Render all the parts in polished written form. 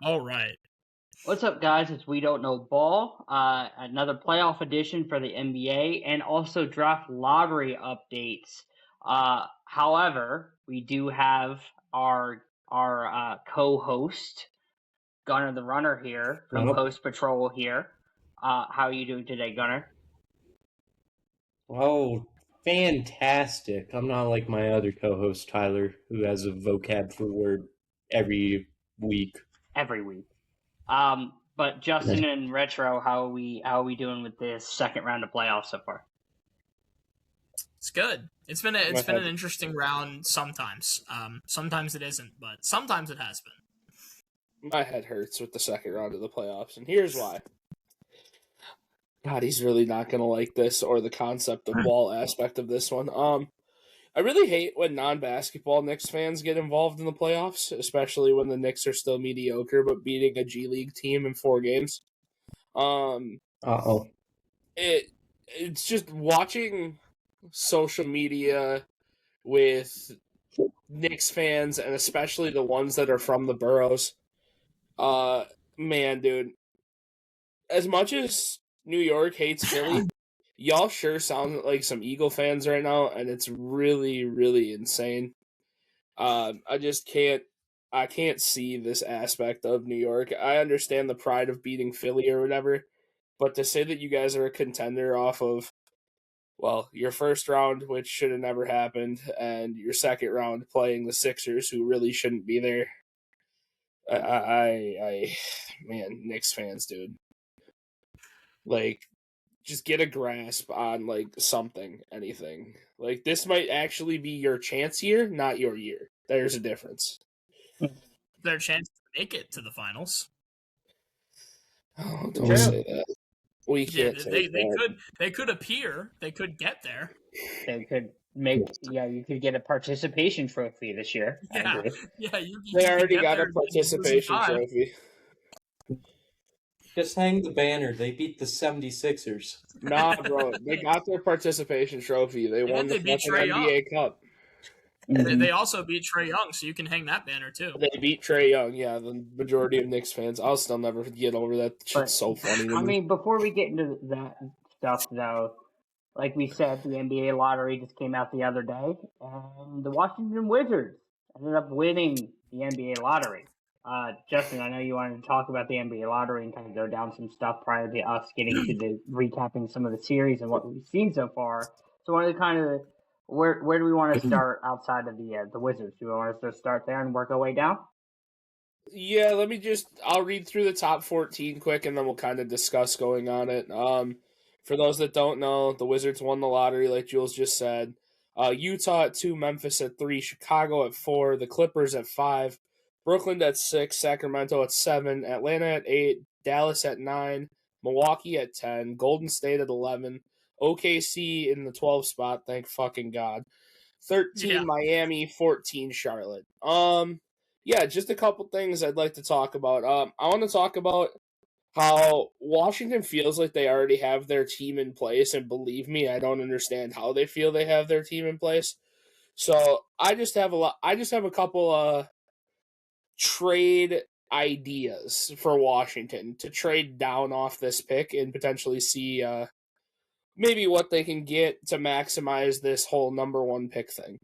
All right. What's up, guys? It's We Don't Know Ball, another playoff edition for the NBA, and also draft lottery updates. However, we do have our co-host Gunner the Runner here from Yep. Post Patrol here. How are you doing today, Gunner? Oh, fantastic. I'm not like my other co-host, Tyler, who has a vocab for word every week. Every week. But Justin and Retro, how are we doing with this second round of playoffs so far? It's good. It's been an interesting round sometimes. Sometimes it isn't, but sometimes it has been. My head hurts with the second round of the playoffs, and here's why. God, he's really not going to like this or the concept of ball aspect of this one. I really hate when non-basketball Knicks fans get involved in the playoffs, especially when the Knicks are still mediocre but beating a G League team in 4 games. It's just watching social media with Knicks fans, and especially the ones that are from the boroughs. Man, dude. As much as New York hates Philly, y'all sure sound like some Eagle fans right now, and it's really, really insane. I can't see this aspect of New York. I understand the pride of beating Philly or whatever, but to say that you guys are a contender off of, well, your first round, which should have never happened, and your second round playing the Sixers, who really shouldn't be there. Man, Knicks fans, dude. Like, just get a grasp on, like, something, anything. Like, this might actually be your chance year, not your year. There's a difference. Their chance to make it to the finals. Oh, don't say that. We can't say that. They could appear. They could get there. They could make, you could get a participation trophy this year. Yeah, they already got a participation trophy. Just hang the banner. They beat the 76ers. Nah, bro. They got their participation trophy. They won the NBA Cup. They also beat Trae Young, so you can hang that banner too. They beat Trae Young, yeah. The majority of Knicks fans. I'll still never get over that. Shit's so funny to me. I mean, before we get into that stuff, though, like we said, the NBA lottery just came out the other day, and the Washington Wizards ended up winning the NBA lottery. Justin, I know you wanted to talk about the NBA lottery and kind of go down some stuff prior to us getting to the recapping some of the series and what we've seen so far. So, I wanted to kind of where do we want to start outside of the Wizards? Do we want us to start there and work our way down? Yeah, I'll read through the top 14 quick, and then we'll kind of discuss going on it. For those that don't know, the Wizards won the lottery, like Jules just said. Utah at 2, Memphis at 3, Chicago at 4, the Clippers at 5, Brooklyn at 6, Sacramento at 7, Atlanta at 8, Dallas at 9, Milwaukee at 10, Golden State at 11, OKC in the 12th spot, thank fucking God. 13 Miami, 14 Charlotte. Yeah, just a couple things I'd like to talk about. I want to talk about how Washington feels like they already have their team in place, and believe me, I don't understand how they feel they have their team in place. So I just have a couple trade ideas for Washington to trade down off this pick and potentially see maybe what they can get to maximize this whole number 1 pick thing.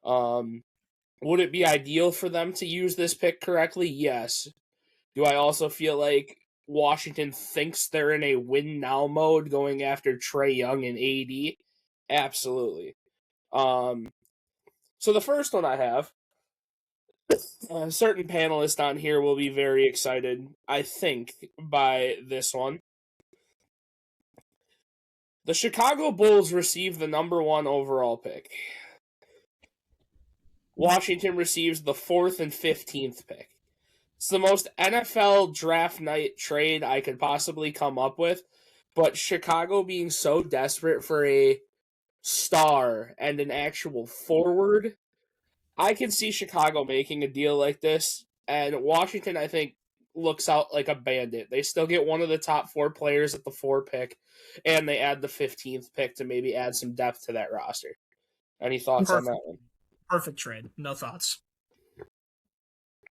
Would it be ideal for them to use this pick correctly? Yes. Do I also feel like Washington thinks they're in a win-now mode going after Trae Young and AD? Absolutely. So the first one I have, a certain panelist on here will be very excited, I think, by this one. The Chicago Bulls received the number 1 overall pick. Washington receives the 4th and 15th pick. It's the most NFL draft night trade I could possibly come up with, but Chicago being so desperate for a star and an actual forward, I can see Chicago making a deal like this, and Washington, I think, looks out like a bandit. They still get one of the top 4 players at the 4 pick, and they add the 15th pick to maybe add some depth to that roster. Any thoughts on that one? Perfect trade. No thoughts.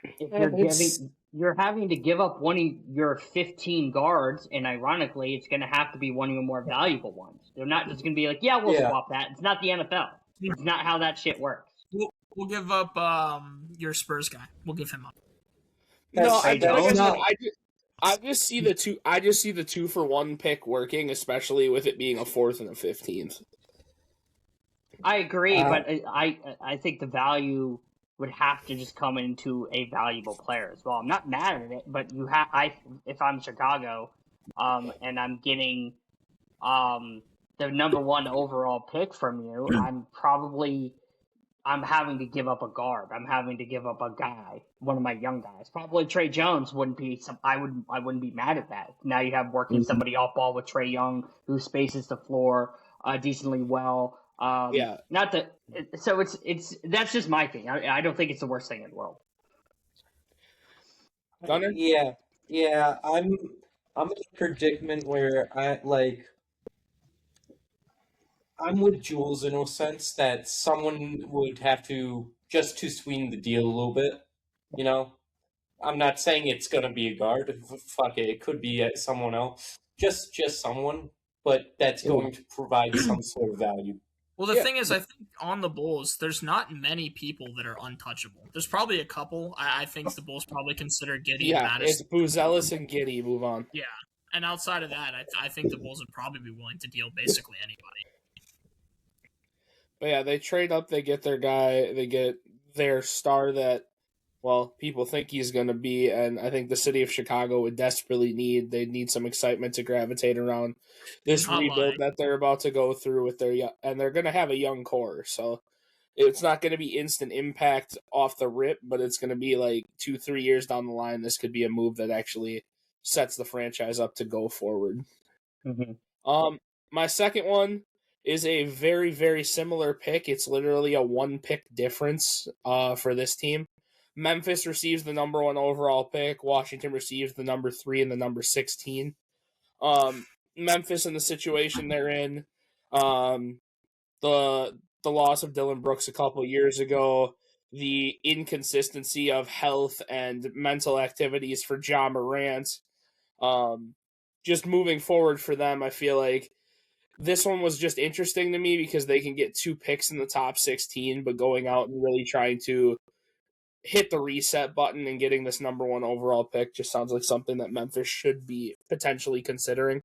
If you're having to give up one of your 15 guards, and ironically, it's going to have to be one of your more valuable ones. They're not just going to be like, yeah, we'll swap that. It's not the NFL. It's not how that shit works. We'll give up your Spurs guy. We'll give him up. No, I just see the two. I just see the 2-for-1 pick working, especially with it being a 4th and a 15th. I agree, but I think the value would have to just come into a valuable player as well. I'm not mad at it, but if I'm Chicago, and I'm getting the number 1 overall pick from you, I'm having to give up a guard. I'm having to give up a guy, one of my young guys. Probably Trey Jones wouldn't be I wouldn't be mad at that. Now you have working somebody off ball with Trey Young, who spaces the floor decently well. Not that. So it's that's just my thing. I don't think it's the worst thing in the world. Gunner? Yeah. I'm in a predicament where I'm with Jules in a sense that someone would have to just to sweeten the deal a little bit. You know, I'm not saying it's gonna be a guard. Fuck it, it could be someone else. Just someone, but that's going to provide some sort of value. Well, the thing is, I think on the Bulls, there's not many people that are untouchable. There's probably a couple. I think the Bulls probably consider Giddey and Madison. Yeah, it's Buzelis and Giddey. Move on. Yeah, and outside of that, I think the Bulls would probably be willing to deal basically anybody. But yeah, they trade up, they get their guy, they get their star that, well, people think he's going to be, and I think the city of Chicago would desperately they'd need some excitement to gravitate around this rebuild that they're about to go through with and they're going to have a young core, so it's not going to be instant impact off the rip, but it's going to be like 2-3 years down the line, this could be a move that actually sets the franchise up to go forward. Mm-hmm. My second one is a very, very similar pick. It's literally a 1-pick difference for this team. Memphis receives the number 1 overall pick. Washington receives the number 3 and the number 16. Memphis in the situation they're in, the loss of Dylan Brooks a couple years ago, the inconsistency of health and mental activities for Ja Morant. Just moving forward for them, I feel like this one was just interesting to me because they can get 2 picks in the top 16, but going out and really trying to hit the reset button and getting this number 1 overall pick just sounds like something that Memphis should be potentially considering.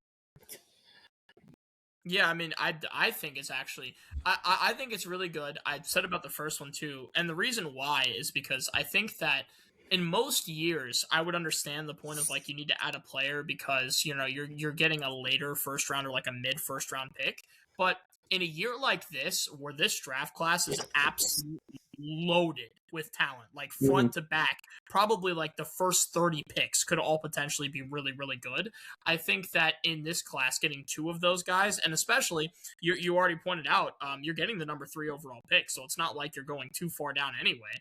Yeah, I mean, I think it's actually, I think it's really good. I said about the first one too, and the reason why is because I think that in most years, I would understand the point of like you need to add a player because you're getting a later first round or like a mid first round pick, but in a year like this, where this draft class is absolutely loaded with talent, like front to back, probably like the first 30 picks could all potentially be really, really good. I think that in this class, getting 2 of those guys, and especially you already pointed out, you're getting the number 3 overall pick, so it's not like you're going too far down anyway.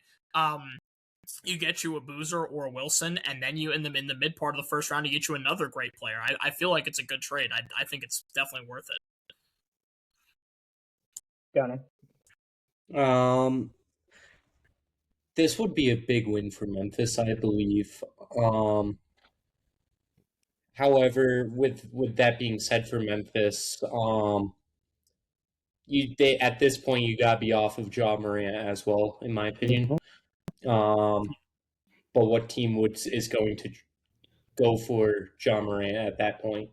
You get you a Boozer or a Wilson, and then you in the mid part of the first round, you get you another great player. I feel like it's a good trade. I think it's definitely worth it. Got it. This would be a big win for Memphis, I believe. However, with that being said, for Memphis, at this point you gotta be off of Ja Morant as well, in my opinion. But what team is going to go for Ja Morant at that point?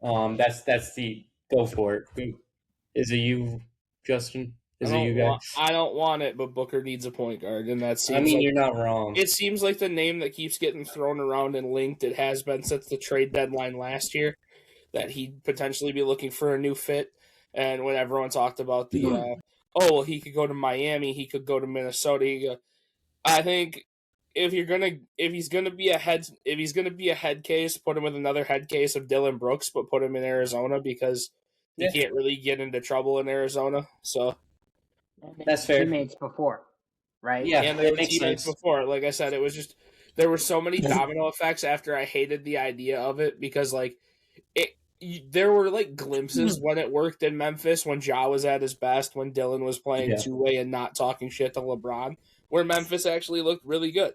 That's the go for it. Is it you, Justin? Is it you guys? I don't want it, but Booker needs a point guard, and that seems. I mean, you're not wrong. It seems like the name that keeps getting thrown around and linked. It has been since the trade deadline last year that he'd potentially be looking for a new fit. And when everyone talked about the, he could go to Miami, he could go to Minnesota. I think if he's gonna be a head case, put him with another head case of Dylan Brooks, but put him in Arizona because he can't really get into trouble in Arizona. So. That's fair. Teammates before, right? Yeah, and they were teammates before. Like I said, it was just there were so many domino effects after I hated the idea of it because there were like glimpses when it worked in Memphis when Ja was at his best, when Dylan was playing two-way and not talking shit to LeBron, where Memphis actually looked really good.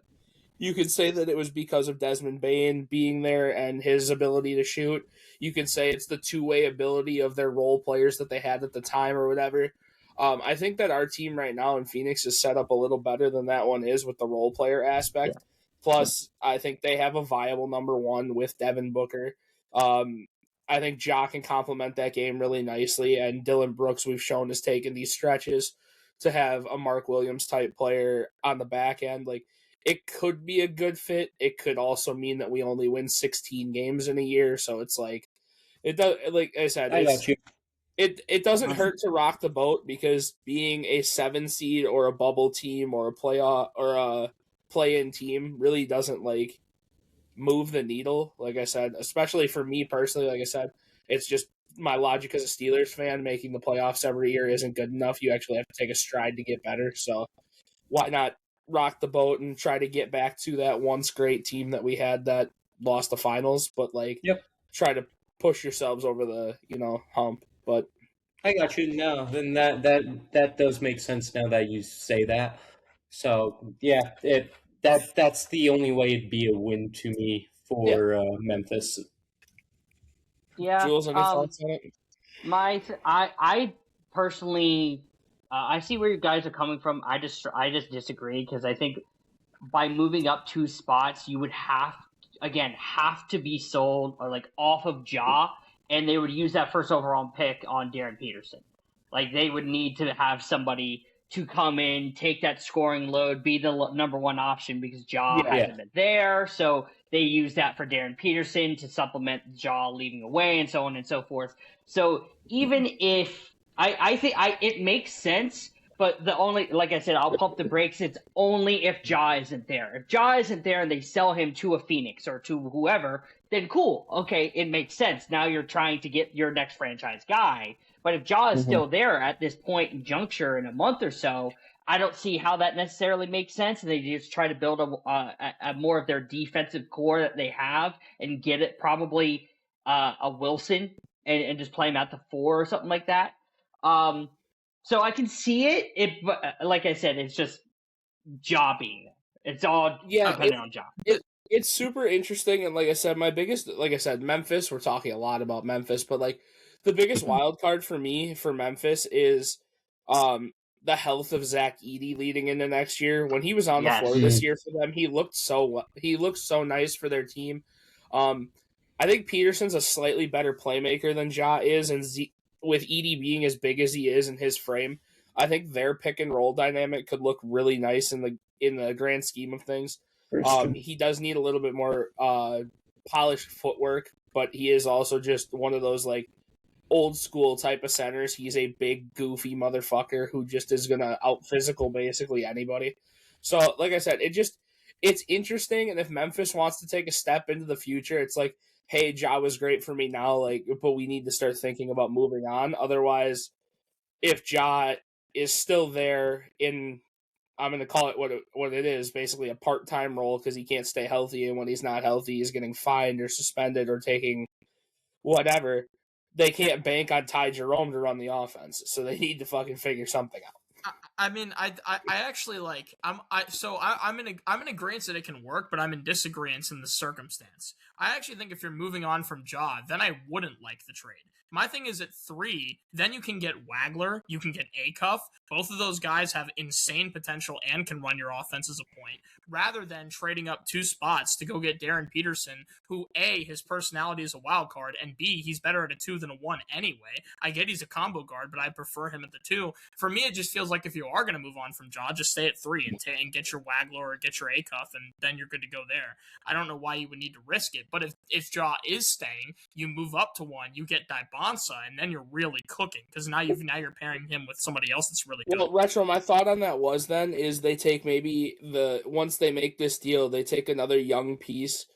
You could say that it was because of Desmond Bane being there and his ability to shoot. You could say it's the two-way ability of their role players that they had at the time or whatever. I think that our team right now in Phoenix is set up a little better than that one is with the role player aspect. Plus, I think they have a viable number one with Devin Booker. I think Ja can complement that game really nicely, and Dylan Brooks, we've shown, has taken these stretches to have a Mark Williams type player on the back end. Like, it could be a good fit. It could also mean that we only win 16 games in a year. So it's like, it does. Like I said, I got you. it doesn't hurt to rock the boat, because being a 7 seed or a bubble team or a playoff or a play-in team really doesn't like move the needle. Like I said, especially for me personally, like I said, it's just my logic as a Steelers fan. Making the playoffs every year isn't good enough. You actually have to take a stride to get better. So why not rock the boat and try to get back to that once great team that we had that lost the finals, but like try to push yourselves over the hump. But I got you. No, then that does make sense now that you say that. So yeah, that's the only way it'd be a win to me for Memphis. Yeah. Jules, any thoughts on it? I personally, I see where you guys are coming from. I just disagree, because I think by moving up 2 spots, you would have to be sold or like off of Ja, and they would use that first overall pick on Darren Peterson. Like, they would need to have somebody to come in, take that scoring load, be the number one option, because Ja hasn't been there. So they use that for Darren Peterson to supplement Ja leaving away, and so on and so forth. So even if I think it makes sense, but the only, like I said, I'll pump the brakes. It's only if Ja isn't there. If Ja isn't there and they sell him to a Phoenix or to whoever, then cool. Okay, it makes sense. Now you're trying to get your next franchise guy. But if Ja is still there at this point in juncture in a month or so, I don't see how that necessarily makes sense. And they just try to build a more of their defensive core that they have and get it probably a Wilson and just play him at the 4 or something like that. So I can see it. But like I said, it's just Ja being there. It's all depending on Ja. It's super interesting, and like I said, Memphis. We're talking a lot about Memphis, but like the biggest wild card for me for Memphis is the health of Zach Edey leading into next year. When he was on the floor this year for them, he looked so nice for their team. I think Peterson's a slightly better playmaker than Ja is, and with Edey being as big as he is in his frame, I think their pick and roll dynamic could look really nice in the grand scheme of things. He does need a little bit more polished footwork, but he is also just one of those like old school type of centers. He's a big goofy motherfucker who just is gonna out physical basically anybody. So like I said, it's interesting, and if Memphis wants to take a step into the future, it's like, hey, Ja was great for me now, like, but we need to start thinking about moving on. Otherwise, if Ja is still there in, I'm going to call it what it is, basically a part-time role, because he can't stay healthy, and when he's not healthy, he's getting fined or suspended or taking whatever. They can't bank on Ty Jerome to run the offense, so they need to fucking figure something out. I mean, I actually like I'm in agreement that it can work, but I'm in disagreement in the circumstance. I actually think if you're moving on from Ja, then I wouldn't like the trade. My thing is at 3, then you can get Wagler, you can get Acuff. Both of those guys have insane potential and can run your offense as a point, rather than trading up 2 spots to go get Darren Peterson, who A, his personality is a wild card, and B, he's better at a 2 than a 1 anyway. I get he's a combo guard, but I prefer him at the 2. For me, it just feels like if you are going to move on from Ja, just stay at 3 and get your Wagler or get your Acuff, and then you're good to go there. I don't know why you would need to risk it, but if Ja is staying, you move up to 1, you get Dybonsa, and then you're really cooking, because now you're pairing him with somebody else that's really good. Well, Retro, my thought on that was then is they take maybe once they make this deal, they take another young piece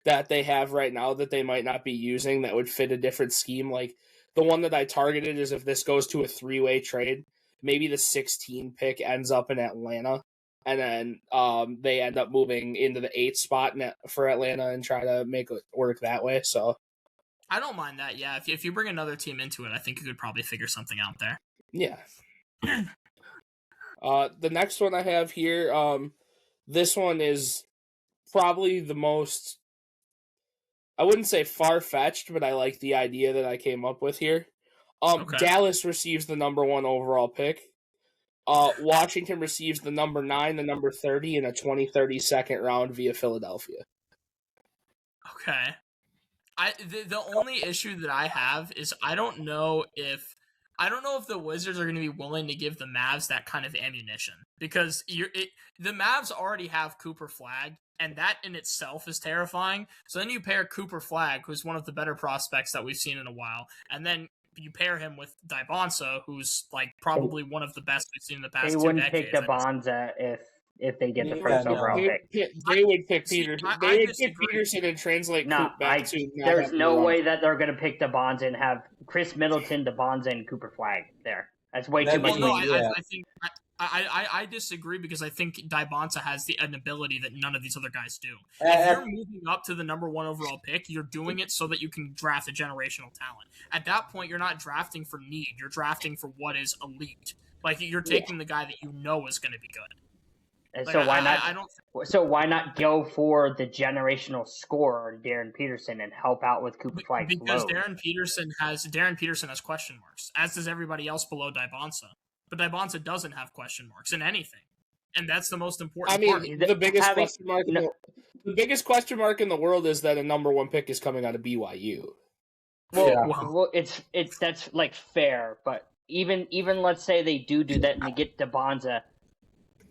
that they have right now that they might not be using that would fit a different scheme. Like the one that I targeted is if this goes to a 3-way trade, maybe the 16 pick ends up in Atlanta, and then they end up moving into the 8th spot for Atlanta and try to make it work that way. So I don't mind that. Yeah, if you bring another team into it, I think you could probably figure something out there. Yeah. The next one I have here, this one is probably the most, I wouldn't say far-fetched, but I like the idea that I came up with here. Okay. Dallas receives the number 1 overall pick. Washington receives the number 9, the number 30, in a 2030 second round via Philadelphia. Okay. The only issue that I have is I don't know if the Wizards are going to be willing to give the Mavs that kind of ammunition, because the Mavs already have Cooper Flagg, and that in itself is terrifying. So then you pair Cooper Flagg, who's one of the better prospects that we've seen in a while, and then you pair him with Dybonsa, who's like probably one of the best we've seen in the past 2 decades. They wouldn't pick Dybonsa if they get the first overall pick. They would pick Peterson. They would pick disagree. Peterson and translate Coop back to. There's no way that they're going to pick Dybonsa and have Chris Middleton, Dybonsa, and Cooper Flagg there. That's way too much. No, I think I disagree, because I think Dybonsa has an ability that none of these other guys do. If you're moving up to the number 1 overall pick, you're doing it so that you can draft a generational talent. At that point, you're not drafting for need. You're drafting for what is elite. Like, you're taking the guy that you know is going to be good. And like, so why not? I don't. So why not go for the generational scorer, Darren Peterson, and help out with Cooper Flagg? Because Darren Peterson has question marks, as does everybody else below Dybonsa. But Dybonsa doesn't have question marks in anything, and that's the most important part. The biggest question mark. The biggest question mark in the world is that a number 1 pick is coming out of BYU. Well, that's like fair, but even let's say they do that and they get Dybonsa,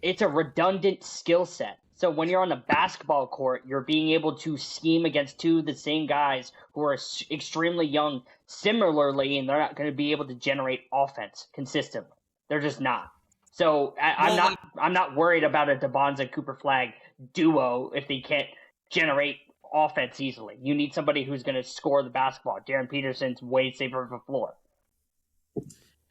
it's a redundant skill set. So when you're on the basketball court, you're being able to scheme against 2 of the same guys who are extremely young similarly, and they're not going to be able to generate offense consistently. They're just not. So I'm not worried about a Dybonsa Cooper Flagg duo if they can't generate offense easily. You need somebody who's going to score the basketball. Darren Peterson's way safer of a floor.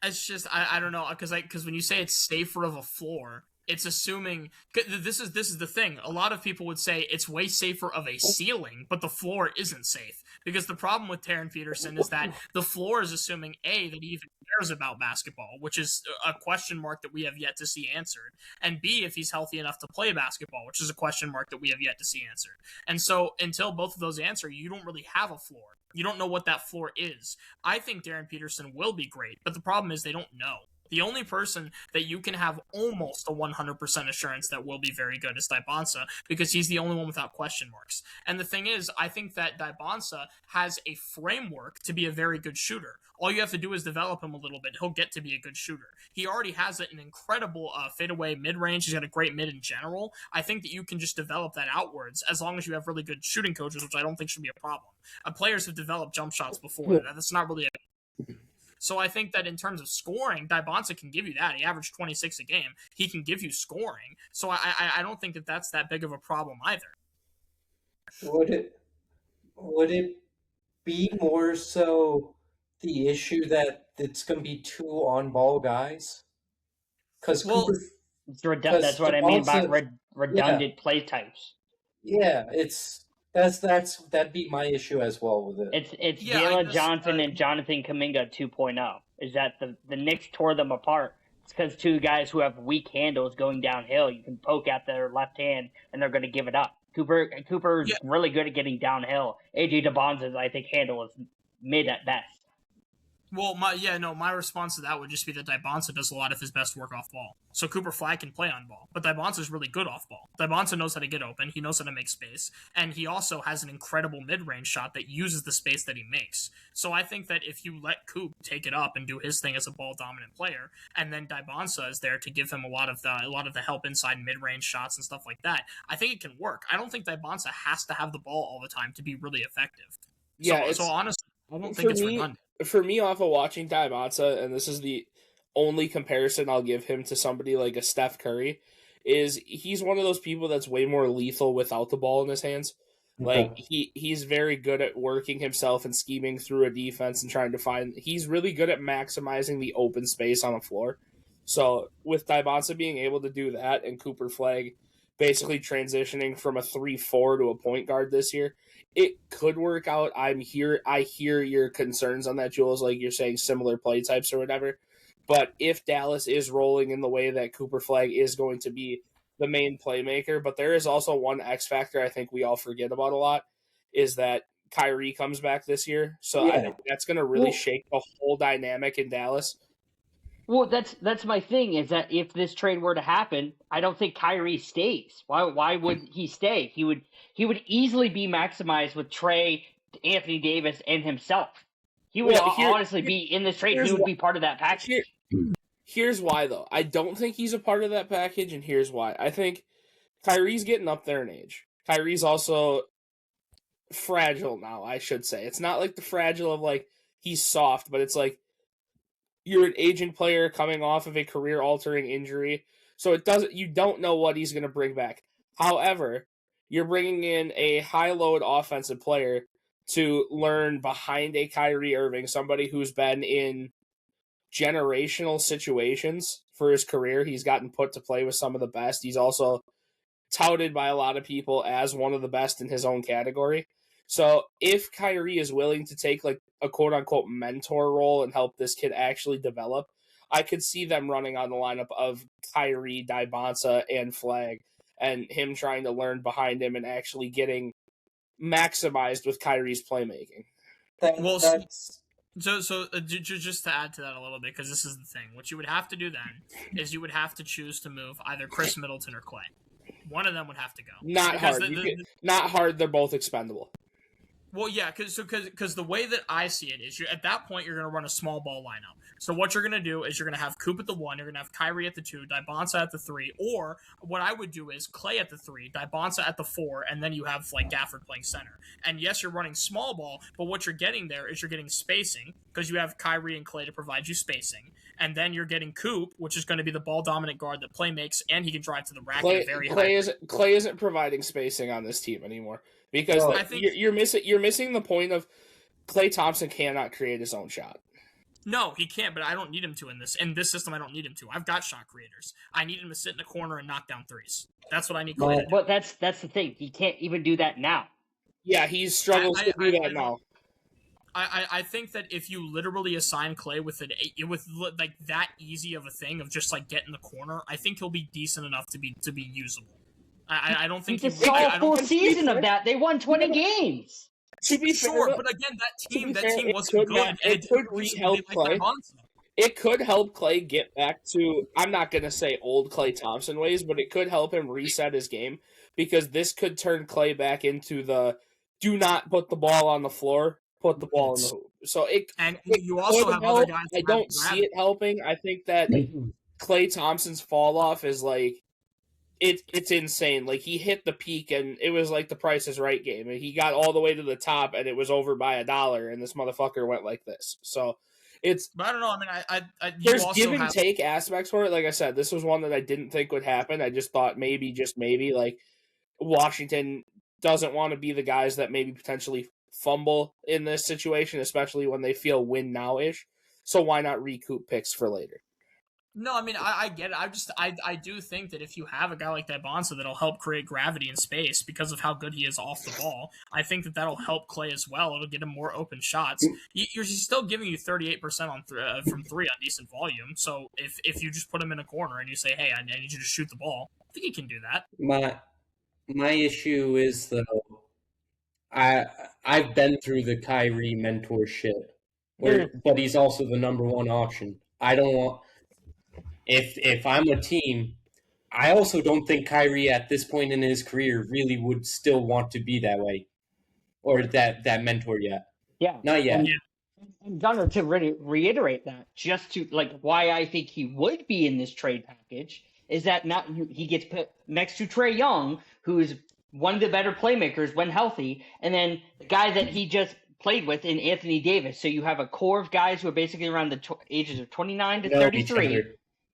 It's just I don't know, because when you say it's safer of a floor, it's assuming this is the thing. A lot of people would say it's way safer of a ceiling, but the floor isn't safe, because the problem with Darren Peterson is that the floor is assuming A, that he even cares about basketball, which is a question mark that we have yet to see answered, and B, if he's healthy enough to play basketball, which is a question mark that we have yet to see answered. And so until both of those answer, you don't really have a floor. You don't know what that floor is. I think Darren Peterson will be great, but the problem is they don't know. The only person that you can have almost a 100% assurance that will be very good is Dybonsa, because he's the only one without question marks. And the thing is, I think that Dybonsa has a framework to be a very good shooter. All you have to do is develop him a little bit. He'll get to be a good shooter. He already has an incredible fadeaway mid-range. He's got a great mid in general. I think that you can just develop that outwards as long as you have really good shooting coaches, which I don't think should be a problem. Players have developed jump shots before. That's not really a... So I think that in terms of scoring, Dybonsa can give you that. He averaged 26 a game. He can give you scoring. So I don't think that that's that big of a problem either. Would it be more so the issue that it's going to be 2 on-ball guys? Because that's what I mean by redundant play types. Yeah, that'd be my issue as well with it. It's Jalen Johnson and Jonathan Kuminga 2.0. Is that the Knicks tore them apart? It's because 2 guys who have weak handles going downhill, you can poke at their left hand and they're going to give it up. Cooper's really good at getting downhill. AJ Dybonsa's, I think, handle is mid at best. Well, my response to that would just be that Dybonsa does a lot of his best work off ball. So Cooper Flagg can play on ball, but Dybonsa's really good off ball. Dybonsa knows how to get open, he knows how to make space, and he also has an incredible mid-range shot that uses the space that he makes. So I think that if you let Coop take it up and do his thing as a ball-dominant player, and then Dybonsa is there to give him a lot of the help inside mid-range shots and stuff like that, I think it can work. I don't think Dybonsa has to have the ball all the time to be really effective. So honestly, I don't think it's redundant. For me, off of watching Dybonsa, and this is the only comparison I'll give him to somebody like a Steph Curry, is he's one of those people that's way more lethal without the ball in his hands. Like, he's very good at working himself and scheming through a defense and trying to find... He's really good at maximizing the open space on the floor. So, with Dybonsa being able to do that and Cooper Flagg basically transitioning from a 3-4 to a point guard this year, it could work out. I hear your concerns on that, Jules, like you're saying similar play types or whatever. But if Dallas is rolling in the way that Cooper Flagg is going to be, the main playmaker, but there is also one X factor I think we all forget about a lot, is that Kyrie comes back this year. So I think that's going to really shake the whole dynamic in Dallas. Well, that's my thing, is that if this trade were to happen, I don't think Kyrie stays. Why would he stay? He would easily be maximized with Trey, Anthony Davis, and himself. He would honestly be in this trade. He would be part of that package. Here's why, though. I don't think he's a part of that package, and here's why. I think Kyrie's getting up there in age. Kyrie's also fragile now, I should say. It's not like the fragile of, like, he's soft, but it's like you're an aging player coming off of a career-altering injury, so you don't know what he's going to bring back. However, you're bringing in a high-load offensive player to learn behind a Kyrie Irving, somebody who's been in generational situations for his career. He's gotten put to play with some of the best. He's also touted by a lot of people as one of the best in his own category. So if Kyrie is willing to take like a quote-unquote mentor role and help this kid actually develop, I could see them running on the lineup of Kyrie, Dybonsa, and Flag, and him trying to learn behind him and actually getting maximized with Kyrie's playmaking. Just to add to that a little bit, because this is the thing. What you would have to do then is you would have to choose to move either Chris Middleton or Clay. One of them would have to go. Not hard. They're both expendable. Well, yeah, because the way that I see it is, at that point you're going to run a small ball lineup. So what you're going to do is you're going to have Coop at the 1, you're going to have Kyrie at the 2, Dybonsa at the 3, or what I would do is Clay at the 3, Dybonsa at the 4, and then you have like Gafford playing center. And yes, you're running small ball, but what you're getting there is you're getting spacing because you have Kyrie and Clay to provide you spacing. And then you're getting Coop, which is going to be the ball-dominant guard that play makes, and he can drive to the rack at a very high. Clay isn't providing spacing on this team anymore because you're missing the point of Klay Thompson cannot create his own shot. No, he can't, but I don't need him to in this system. I don't need him to. I've got shot creators. I need him to sit in a corner and knock down threes. That's what I need Clay to do. But that's the thing. He can't even do that now. Yeah, he struggles to do that now. I think that if you literally assign Clay with like that easy of a thing of just like get in the corner, I think he'll be decent enough to be usable. I don't think he saw a full season of that. They won 20 games. To be sure, but again, that team wasn't good. It could help Clay. It could help Clay get back to, I'm not going to say old Klay Thompson ways, but it could help him reset his game, because this could turn Clay back into the do not put the ball on the floor, put the ball in the hoop. So you also have other guys. I don't see it helping. I think that Klay Thompson's fall off is like, it's insane. Like, he hit the peak and it was like the Price is Right game, and he got all the way to the top and it was over by $1, and this motherfucker went like this. So but I don't know. I mean, there's give and take aspects for it. Like I said, this was one that I didn't think would happen. I just thought maybe, just maybe, like, Washington doesn't want to be the guys that maybe potentially fumble in this situation, especially when they feel win now-ish. So why not recoup picks for later? No, I mean, I get it. I do think that if you have a guy like Dybonsa that'll help create gravity in space because of how good he is off the ball, I think that'll help Clay as well. It'll get him more open shots. He's still giving you 38% from 3 on decent volume. So if you just put him in a corner and you say, hey, I need you to shoot the ball, I think he can do that. My issue is, though, I've been through the Kyrie mentorship, but he's also the number one option. I don't want... If I'm a team, I also don't think Kyrie at this point in his career really would still want to be that way, or that mentor yet. Yeah, not yet. And Gunnar, to reiterate that, just to like why I think he would be in this trade package is that now he gets put next to Trae Young, who's one of the better playmakers when healthy, and then the guy that he just played with in Anthony Davis. So you have a core of guys who are basically around the ages of 29 to 33.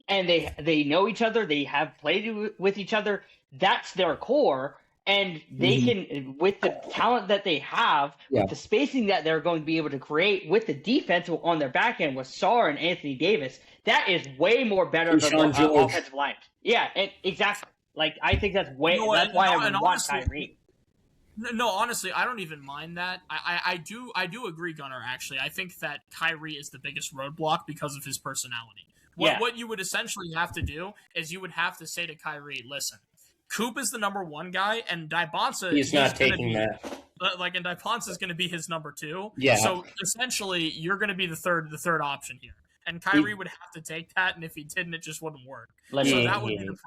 And they know each other. They have played with each other. That's their core. And they can, with the talent that they have, with the spacing that they're going to be able to create, with the defense on their back end with Sarr and Anthony Davis, that is way more better than the offensive line. Yeah, exactly. Like, I think that's why I would want Kyrie. No, honestly, I don't even mind that. I do agree, Gunnar, actually. I think that Kyrie is the biggest roadblock because of his personality. What you would essentially have to do is you would have to say to Kyrie, listen, Coop is the number 1 guy, and Dybonsa He's not gonna taking be, that. and Dybonsa is going to be his number 2. Yeah. So essentially, you're going to be the third option here, and Kyrie would have to take that. And if he didn't, it just wouldn't work. Let So me- that would be the problem.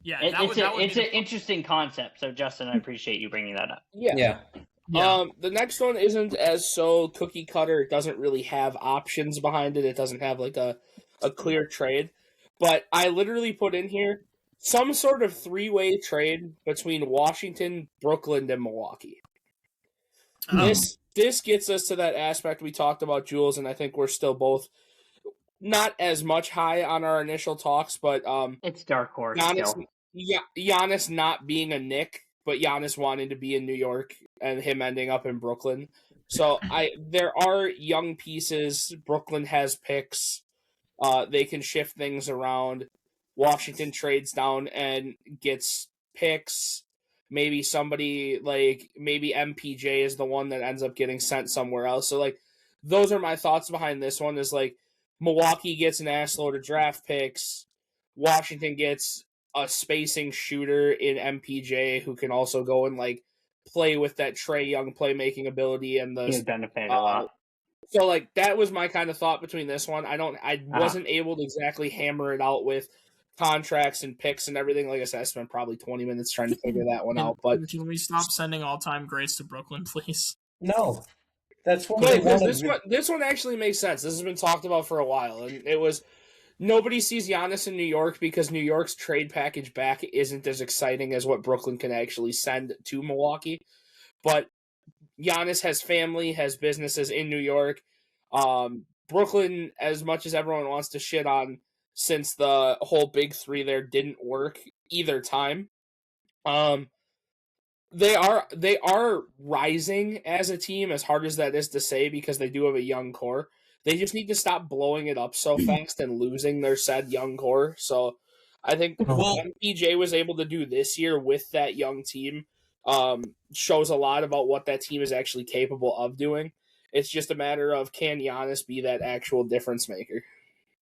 Yeah, It's an interesting concept. So Justin, I appreciate you bringing that up. Yeah. Yeah. The next one isn't as so cookie cutter. It doesn't really have options behind it. It doesn't have like a clear trade. But I literally put in here some sort of 3-way trade between Washington, Brooklyn, and Milwaukee. Oh. This gets us to that aspect we talked about, Jules, and I think we're still both not as much high on our initial talks, but It's dark horse Giannis, still. Giannis not being a Knick, but Giannis wanting to be in New York and him ending up in Brooklyn. So there are young pieces. Brooklyn has picks. They can shift things around. Washington trades down and gets picks. Maybe somebody maybe MPJ is the one that ends up getting sent somewhere else. So those are my thoughts behind this one. Is Milwaukee gets an assload of draft picks. Washington gets a spacing shooter in MPJ who can also go and play with that Trae Young playmaking ability and He would benefit a lot. So that was my kind of thought between this one. I wasn't able to exactly hammer it out with contracts and picks and everything. Like I said, I spent probably 20 minutes trying to figure that one out. But can we stop sending all-time greats to Brooklyn, please? No. That's what this one actually makes sense. This has been talked about for a while, and it was nobody sees Giannis in New York because New York's trade package back isn't as exciting as what Brooklyn can actually send to Milwaukee. But Giannis has family, has businesses in New York. Brooklyn, as much as everyone wants to shit on, since the whole big three there didn't work either time, they are rising as a team, as hard as that is to say, because they do have a young core. They just need to stop blowing it up so fast and losing their said young core. So I think what MPJ was able to do this year with that young team shows a lot about what that team is actually capable of doing. It's just a matter of, can Giannis be that actual difference maker?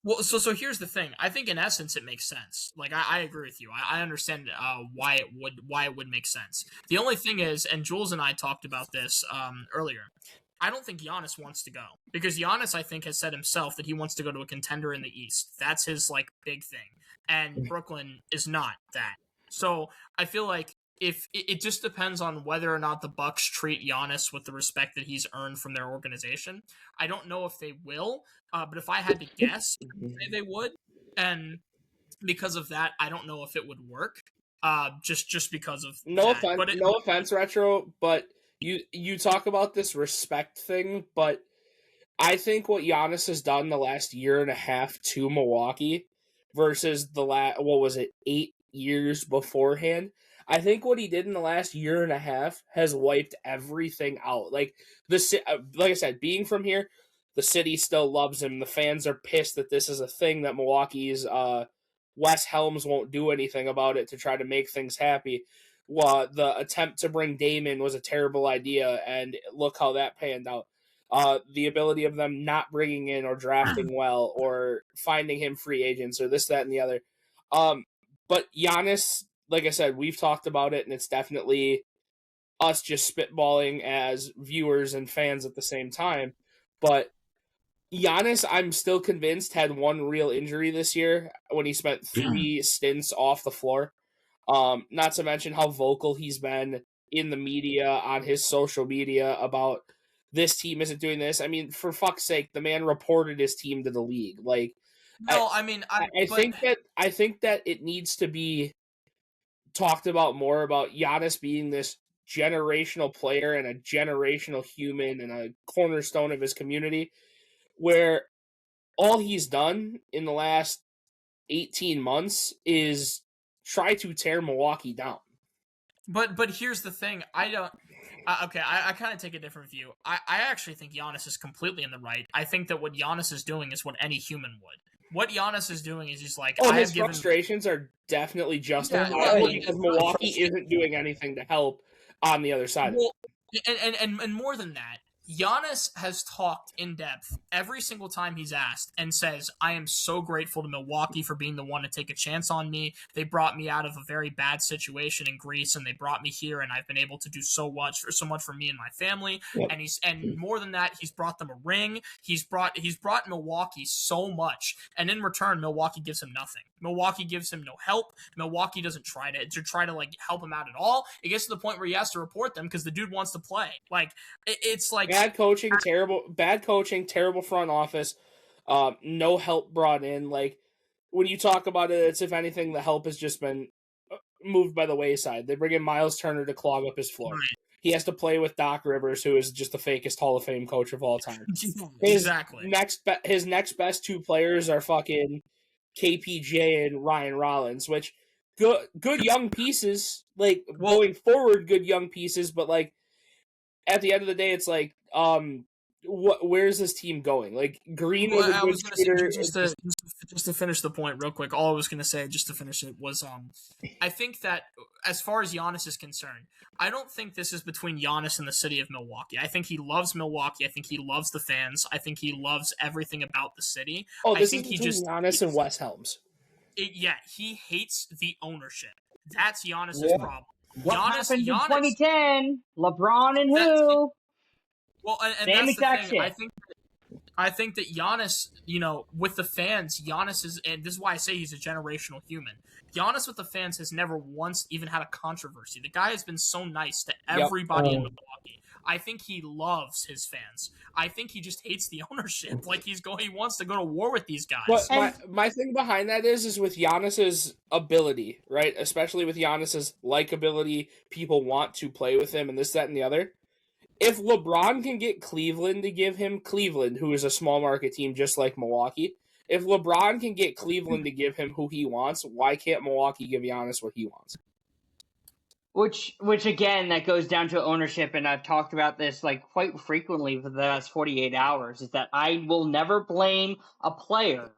Well, so here's the thing. I think in essence it makes sense. I agree with you. I understand why it would make sense. The only thing is, and Jules and I talked about this earlier, I don't think Giannis wants to go, because Giannis, I think, has said himself that he wants to go to a contender in the East. That's his big thing, and Brooklyn is not that. So I feel like if it just depends on whether or not the Bucks treat Giannis with the respect that he's earned from their organization. I don't know if they will, but if I had to guess, I'd say they would. And because of that, I don't know if it would work. Just because of no that. offense, no offense, Retro, but you talk about this respect thing, but I think what Giannis has done the last year and a half to Milwaukee versus the 8 years beforehand. I think what he did in the last year and a half has wiped everything out. Like I said, being from here, the city still loves him. The fans are pissed that this is a thing that Milwaukee's Wes Helms won't do anything about it to try to make things happy. Well, the attempt to bring Dame in was a terrible idea, and look how that panned out. The ability of them not bringing in or drafting well or finding him free agents or this, that, and the other. But Giannis, like I said, we've talked about it, and it's definitely us just spitballing as viewers and fans at the same time. But Giannis, I'm still convinced, had one real injury this year when he spent 3 stints off the floor. Not to mention how vocal he's been in the media, on his social media, about this team isn't doing this. I mean, for fuck's sake, the man reported his team to the league. I think that it needs to be talked about more about Giannis being this generational player and a generational human and a cornerstone of his community, where all he's done in the last 18 months is try to tear Milwaukee down. But here's the thing. I kind of take a different view. I actually think Giannis is completely in the right. I think that what Giannis is doing is what any human would. What Giannis is doing is he's like, his frustrations are definitely justified because Milwaukee isn't doing anything to help on the other side. Well, and more than that, Giannis has talked in depth every single time he's asked and says, I am so grateful to Milwaukee for being the one to take a chance on me. They brought me out of a very bad situation in Greece and they brought me here and I've been able to do so much for me and my family. Yep. And more than that, he's brought them a ring. He's brought Milwaukee so much. And in return, Milwaukee gives him nothing. Milwaukee gives him no help. Milwaukee doesn't try to like help him out at all. It gets to the point where he has to report them because the dude wants to play. Like it's like bad coaching, terrible front office, no help brought in. Like when you talk about it, it's if anything, the help has just been moved by the wayside. They bring in Miles Turner to clog up his floor. Right. He has to play with Doc Rivers, who is just the fakest Hall of Fame coach of all time. Exactly. His next best two players are fucking KPJ and Ryan Rollins, which good young pieces. Like going forward, good young pieces, but like at the end of the day, it's like, where's this team going? Like Green was a good shooter. Just to finish the point real quick, all I was going to say just to finish it was, I think that as far as Giannis is concerned, I don't think this is between Giannis and the city of Milwaukee. I think he loves Milwaukee. I think he loves the fans. I think he loves everything about the city. This is between Giannis and Wes Helms. He hates the ownership. That's Giannis' problem. What happened in 2010? LeBron and who? Well, and same that's exact the thing. shit. I think that Giannis, with the fans, Giannis is, and this is why I say he's a generational human. Giannis with the fans has never once even had a controversy. The guy has been so nice to everybody in Milwaukee. I think he loves his fans. I think he just hates the ownership. Like he wants to go to war with these guys. But my thing behind that is with Giannis's ability, right? Especially with Giannis's likability, people want to play with him and this, that, and the other. If LeBron can get Cleveland to give him Cleveland, who is a small market team just like Milwaukee, if LeBron can get Cleveland to give him who he wants, why can't Milwaukee give Giannis what he wants? Which again, that goes down to ownership, and I've talked about this like quite frequently for the last 48 hours, is that I will never blame a player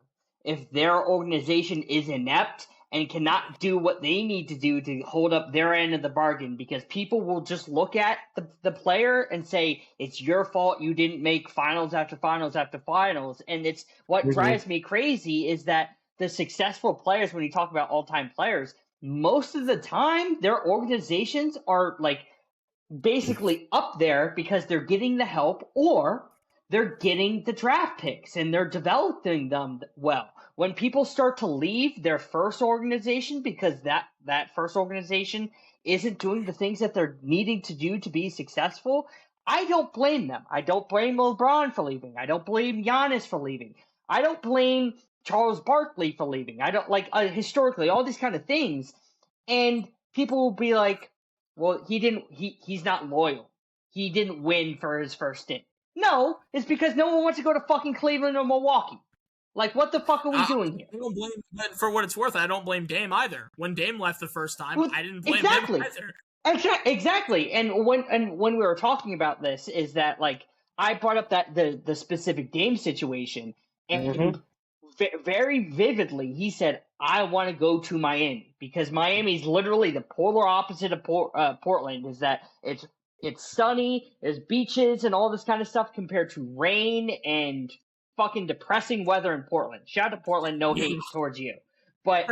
if their organization is inept and cannot do what they need to do to hold up their end of the bargain, because people will just look at the player and say, it's your fault you didn't make finals after finals after finals. And it's what drives me crazy is that the successful players, when you talk about all-time players, most of the time their organizations are like basically up there because they're getting the help or they're getting the draft picks and they're developing them well. When people start to leave their first organization because that first organization isn't doing the things that they're needing to do to be successful, I don't blame them. I don't blame LeBron for leaving. I don't blame Giannis for leaving. I don't blame Charles Barkley for leaving. I don't historically all these kind of things. And people will be like, well, he's not loyal. He didn't win for his first stint. No, it's because no one wants to go to fucking Cleveland or Milwaukee. Like, what the fuck are we doing here? I don't blame, but for what it's worth, I don't blame Dame either. When Dame left the first time, I didn't blame him either. Exactly. And when we were talking about this, is that like I brought up that the specific Dame situation, and very vividly he said, "I want to go to Miami because Miami's literally the polar opposite of Portland. Is that it's sunny, there's beaches and all this kind of stuff compared to rain and fucking depressing weather in Portland. Shout out to Portland, no hate towards you. But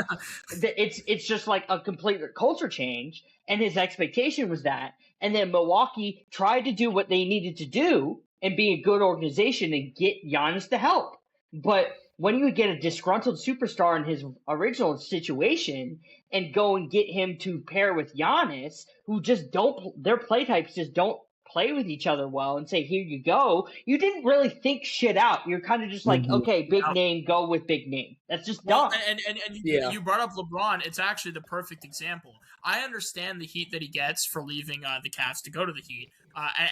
it's just like a complete culture change, and his expectation was that. And then Milwaukee tried to do what they needed to do and be a good organization and get Giannis the help. But when you get a disgruntled superstar in his original situation and go and get him to pair with Giannis, who just their play types just don't play with each other well, and say, here you go, you didn't really think shit out. You're kind of just like, okay, big name, go with big name. That's just dumb. And you brought up LeBron. It's actually the perfect example. I understand the heat that he gets for leaving the Cavs to go to the Heat,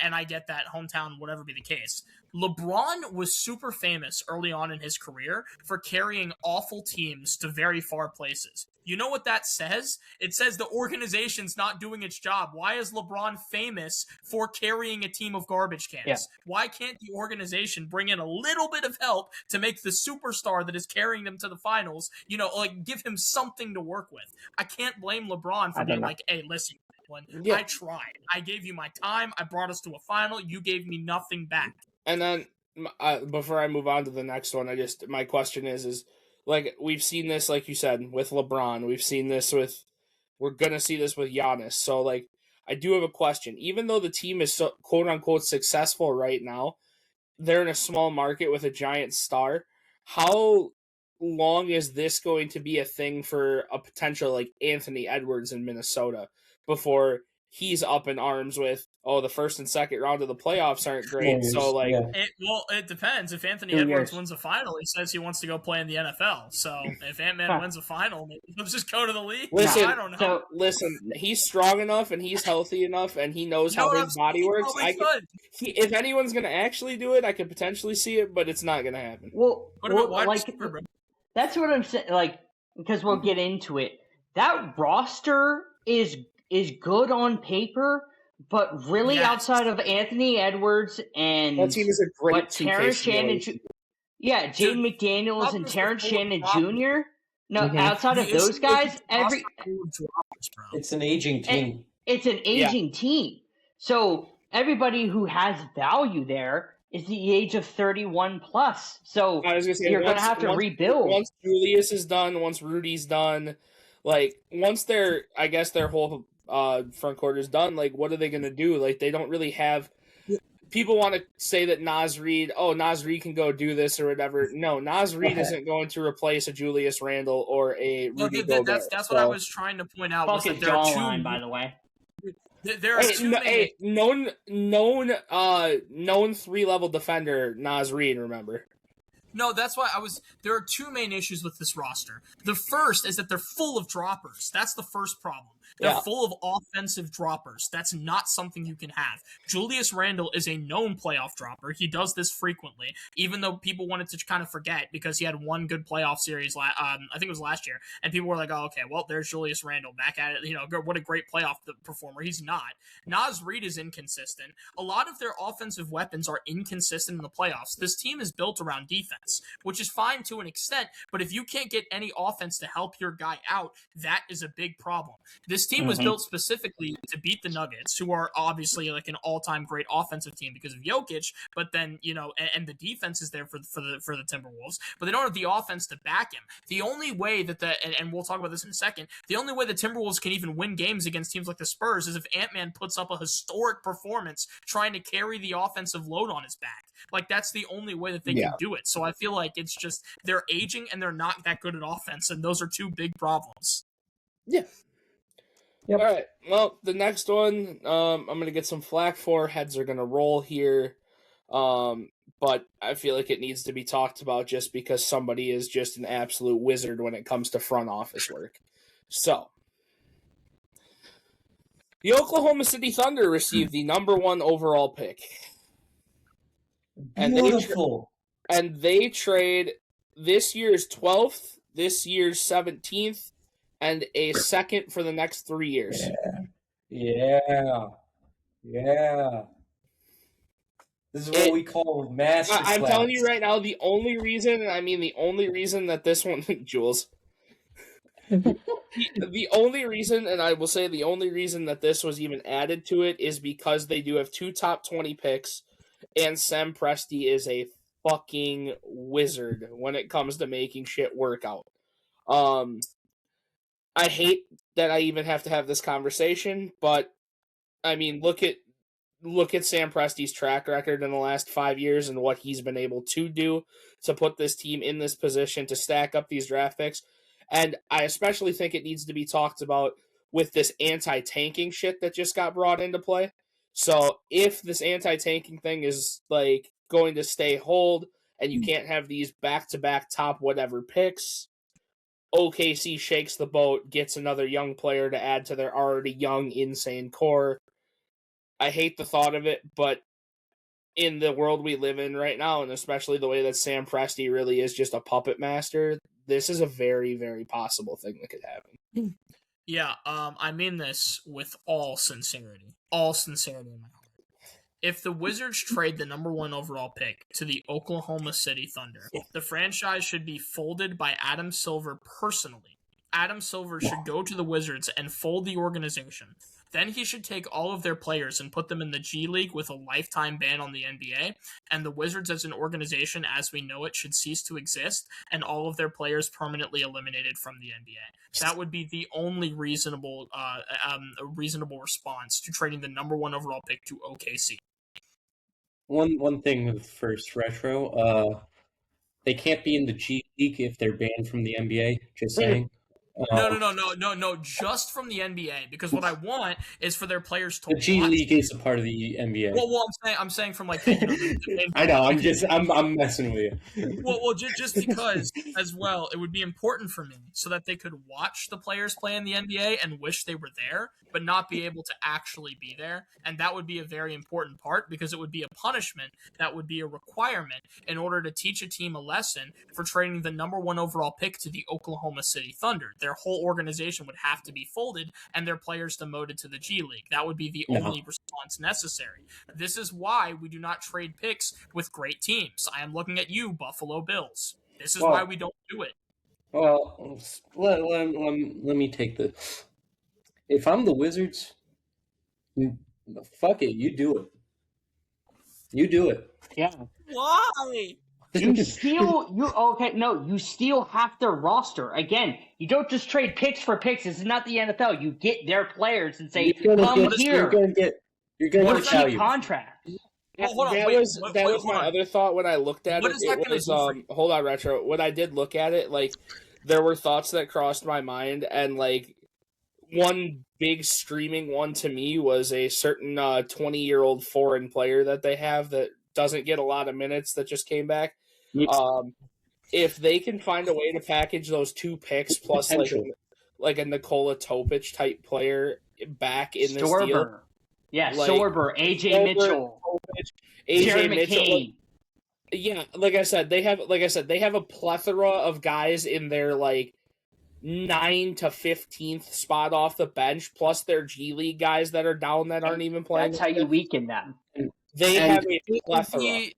and I get that hometown, whatever be the case. LeBron was super famous early on in his career for carrying awful teams to very far places. You know what that says? It says the organization's not doing its job. Why is LeBron famous for carrying a team of garbage cans? Yeah. Why can't the organization bring in a little bit of help to make the superstar that is carrying them to the finals, give him something to work with? I can't blame LeBron for being like, hey, listen, Brooklyn. Yeah. I tried. I gave you my time. I brought us to a final. You gave me nothing back. And then before I move on to the next one, my question is like, we've seen this, like you said, with LeBron. We've seen this we're gonna see this with Giannis. So like, I do have a question. Even though the team is so quote unquote successful right now, they're in a small market with a giant star. How long is this going to be a thing for a potential like Anthony Edwards in Minnesota before he's up in arms with, oh, the first and second round of the playoffs aren't great, so like, yeah. It depends. If Anthony 2 Edwards years. wins a final, he says he wants to go play in the NFL. So if Ant-Man wins a final, maybe he'll just go to the league. Listen, I don't know. So listen, he's strong enough and he's healthy enough and he knows how his body absolutely works. probably could. If anyone's gonna actually do it, I could potentially see it, but it's not gonna happen. well, What about wide like receiver, bro? that's what I'm saying. Like, because we'll get into it. That roster is good on paper, but really Yes. outside of Anthony Edwards and That team is a great what 2K Terrence Shannon, simulation. yeah, Jaden Dude, McDaniels and Rockets are Terrence full of Shannon problems. Jr. No, Mhm. outside of The those issue guys, is the every roster full of droppers, bro. It's an aging team. it's an aging team. So everybody who has value there is the age of 31 plus. So I was gonna say, you're going to have to rebuild. Once Julius is done, once Rudy's done, like once their whole front court is done, like what are they gonna do? Like they don't really have. People want to say that Naz Reid can go do this or whatever. No, Naz Reid isn't going to replace a Julius Randle or a Rudy Gobert. That's what I was trying to point out. Fuck Was his that there are jawline, two. by the way. There are two. Known 3-level defender Naz Reid. Remember? No, that's why there are two main issues with this roster. The first is that they're full of droppers. That's the first problem. They're full of offensive droppers. That's not something you can have. Julius Randle is a known playoff dropper. He does this frequently, even though people wanted to kind of forget because he had one good playoff series, I think it was last year, and people were like, oh, okay, well, there's Julius Randle back at it. You know, what a great playoff performer. He's not. Naz Reid is inconsistent. A lot of their offensive weapons are inconsistent in the playoffs. This team is built around defense, which is fine to an extent, but if you can't get any offense to help your guy out, that is a big problem. This team was built specifically to beat the Nuggets, who are obviously like an all-time great offensive team because of Jokic, but then, you know, and the defense is there for the Timberwolves, but they don't have the offense to back him. The only way that and we'll talk about this in a second, the only way the Timberwolves can even win games against teams like the Spurs is if Ant-Man puts up a historic performance trying to carry the offensive load on his back. Like, that's the only way that they can do it. So I feel like it's just they're aging and they're not that good at offense, and those are two big problems. Yeah. Yep. All right. Well, the next one, I'm gonna get some flack for. Heads are gonna roll here, but I feel like it needs to be talked about just because somebody is just an absolute wizard when it comes to front office work. So, the Oklahoma City Thunder received the number 1 overall pick. Beautiful. And they trade this year's 12th, this year's 17th, and a second for the next 3 years. Yeah. This is what we call master I'm class. telling you right now, the only reason that this one, Jules, the only reason, and I will say the only reason that this was even added to it is because they do have 2 top 20 picks, and Sam Presti is a fucking wizard when it comes to making shit work out. I hate that I even have to have this conversation, but I mean, look at Sam Presti's track record in the last 5 years and what he's been able to do to put this team in this position to stack up these draft picks. And I especially think it needs to be talked about with this anti-tanking shit that just got brought into play. So if this anti-tanking thing is like going to stay hold and you can't have these back-to-back top whatever picks, OKC shakes the boat, gets another young player to add to their already young, insane core. I hate the thought of it, but in the world we live in right now, and especially the way that Sam Presti really is just a puppet master, this is a very, very possible thing that could happen. Yeah, I mean this with all sincerity in my heart. If the Wizards trade the number 1 overall pick to the Oklahoma City Thunder, the franchise should be folded by Adam Silver personally. Adam Silver should go to the Wizards and fold the organization. Then he should take all of their players and put them in the G League with a lifetime ban on the NBA, and the Wizards as an organization as we know it should cease to exist, and all of their players permanently eliminated from the NBA. That would be the only reasonable response to trading the number 1 overall pick to OKC. One thing with first retro, they can't be in the G League if they're banned from the NBA. Just saying. No. Just from the NBA, because what I want is for their players to. The G League is a part of the NBA. Well, I'm saying from like. I know. I'm messing with you. Well, just because as well, it would be important for me so that they could watch the players play in the NBA and wish they were there, but not be able to actually be there, and that would be a very important part because it would be a punishment that would be a requirement in order to teach a team a lesson for trading the number 1 overall pick to the Oklahoma City Thunder. Their whole organization would have to be folded and their players demoted to the G League. That would be the only response necessary. This is why we do not trade picks with great teams. I am looking at you, Buffalo Bills. This is why we don't do it. Well, let me take this. If I'm the Wizards, fuck it, you do it. You do it. Yeah. Why? You still have their roster. Again, you don't just trade picks for picks. This is not the NFL. You get their players and say, come here. You're going to get value. Contract. Well, that was my other thought when I looked at it. Hold on, Retro. When I did look at it, like, there were thoughts that crossed my mind, and, like, one big streaming one to me was a certain 20-year-old foreign player that they have that doesn't get a lot of minutes that just came back. If they can find a way to package those 2 picks plus like a Nikola Topic type player back in this deal. Yeah, like, Sorber, AJ Mitchell, AJ Mitchell. Yeah, like I said, they have a plethora of guys in their like 9 to 15th spot off the bench, plus their G League guys that are down that aren't even playing. That's how you weaken them. They have a plethora.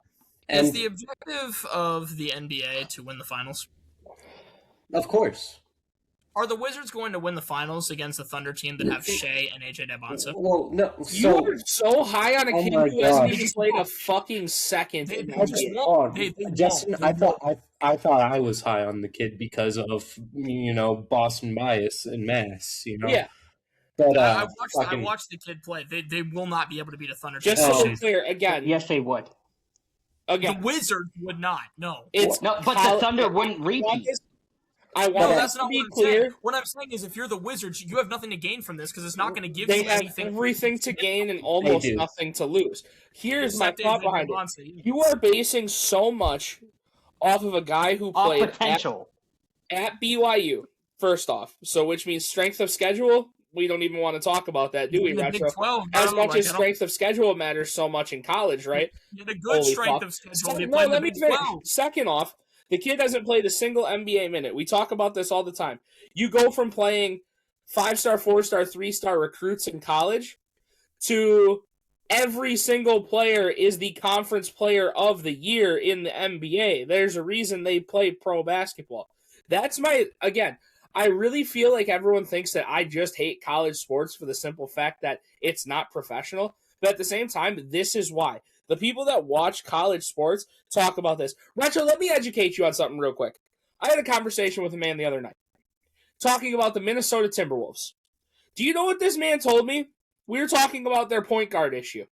Is the objective of the NBA to win the finals? Of course. Are the Wizards going to win the finals against the Thunder team that have Shea and AJ Debonsa? Well, no. You are so high on a kid who hasn't even played a fucking second. Justin, I thought I was high on the kid because of Boston bias and mass. Yeah. But I watched the kid play. They will not be able to beat a Thunder team. Just so we're clear, again. Yes, they would. Again, the Wizards would not. No, but the Thunder wouldn't repeat. That's not be clear. What I'm saying is, if you're the Wizards, you have nothing to gain from this because it's not going to give you anything. They have everything to gain and almost nothing to lose. Here's my thought behind it. You are basing so much off of a guy who played at BYU, first off. So, which means strength of schedule. We don't even want to talk about that, do we, Retro? 12, as much as strength of schedule matters so much in college, right? You had a good strength of schedule. Let me finish. Second off, the kid hasn't played a single NBA minute. We talk about this all the time. You go from playing 5-star, 4-star, 3-star recruits in college to every single player is the conference player of the year in the NBA. There's a reason they play pro basketball. That's again, I really feel like everyone thinks that I just hate college sports for the simple fact that it's not professional. But at the same time, this is why. The people that watch college sports talk about this. Retro, let me educate you on something real quick. I had a conversation with a man the other night talking about the Minnesota Timberwolves. Do you know what this man told me? We were talking about their point guard issue.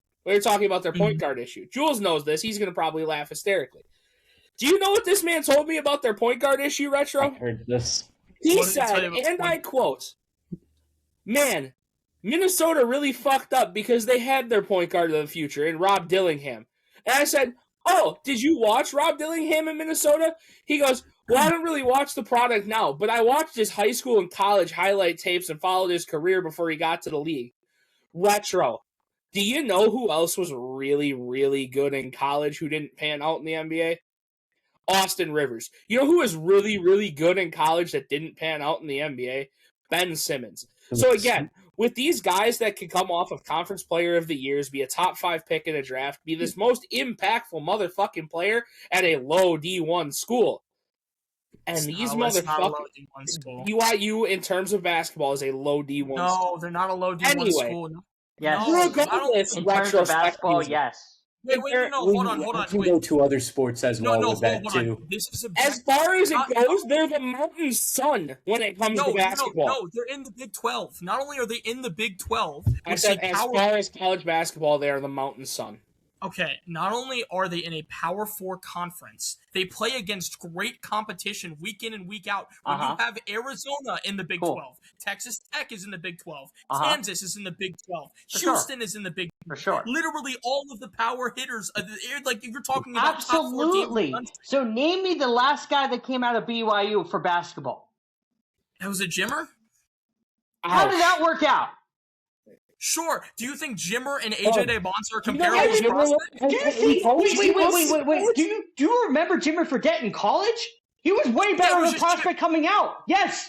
Jules knows this. He's going to probably laugh hysterically. Do you know what this man told me about their point guard issue, Retro? I heard this. He said, and I quote, "Man, Minnesota really fucked up because they had their point guard of the future in Rob Dillingham." And I said, "Oh, did you watch Rob Dillingham in Minnesota?" He goes, "Well, I don't really watch the product now, but I watched his high school and college highlight tapes and followed his career before he got to the league." Retro, do you know who else was really, really good in college who didn't pan out in the NBA? Austin Rivers. You know who was really, really good in college that didn't pan out in the NBA? Ben Simmons. So again, with these guys that can come off of Conference Player of the Years, be a top 5 pick in a draft, be this most impactful motherfucking player at a low D1 school, And It's these it's not a low motherfuckers, D1 school. BYU in terms of basketball is a low D1 No, school. they're not a low D1 Anyway. school. Yes. No, Regardless, In terms of basketball, retrospectively, yes. wait, no, hold on, I can go to other sports as well with that hold on. too. This is as far as it not- goes, they're the Mountain Sun when it comes to basketball. No, they're in the Big 12. Not only are they in the Big 12, I said as far as college basketball, they are the Mountain Sun. Okay, not only are they in a Power 4 conference, they play against great competition week in and week out. When you have Arizona in the Big 12, Texas Tech is in the Big 12, Kansas is in the Big 12, Houston is in the Big 12. For sure. Literally all of the power hitters, like you're talking about Absolutely. top 4 teams. So name me the last guy that came out of BYU for basketball. That was a Jimmer? How did that work out? Sure. Do you think Jimmer and AJ DeBonza are comparable? Wait. Do you remember Jimmer Fredette in college? He was way better of a prospect coming out. Yes.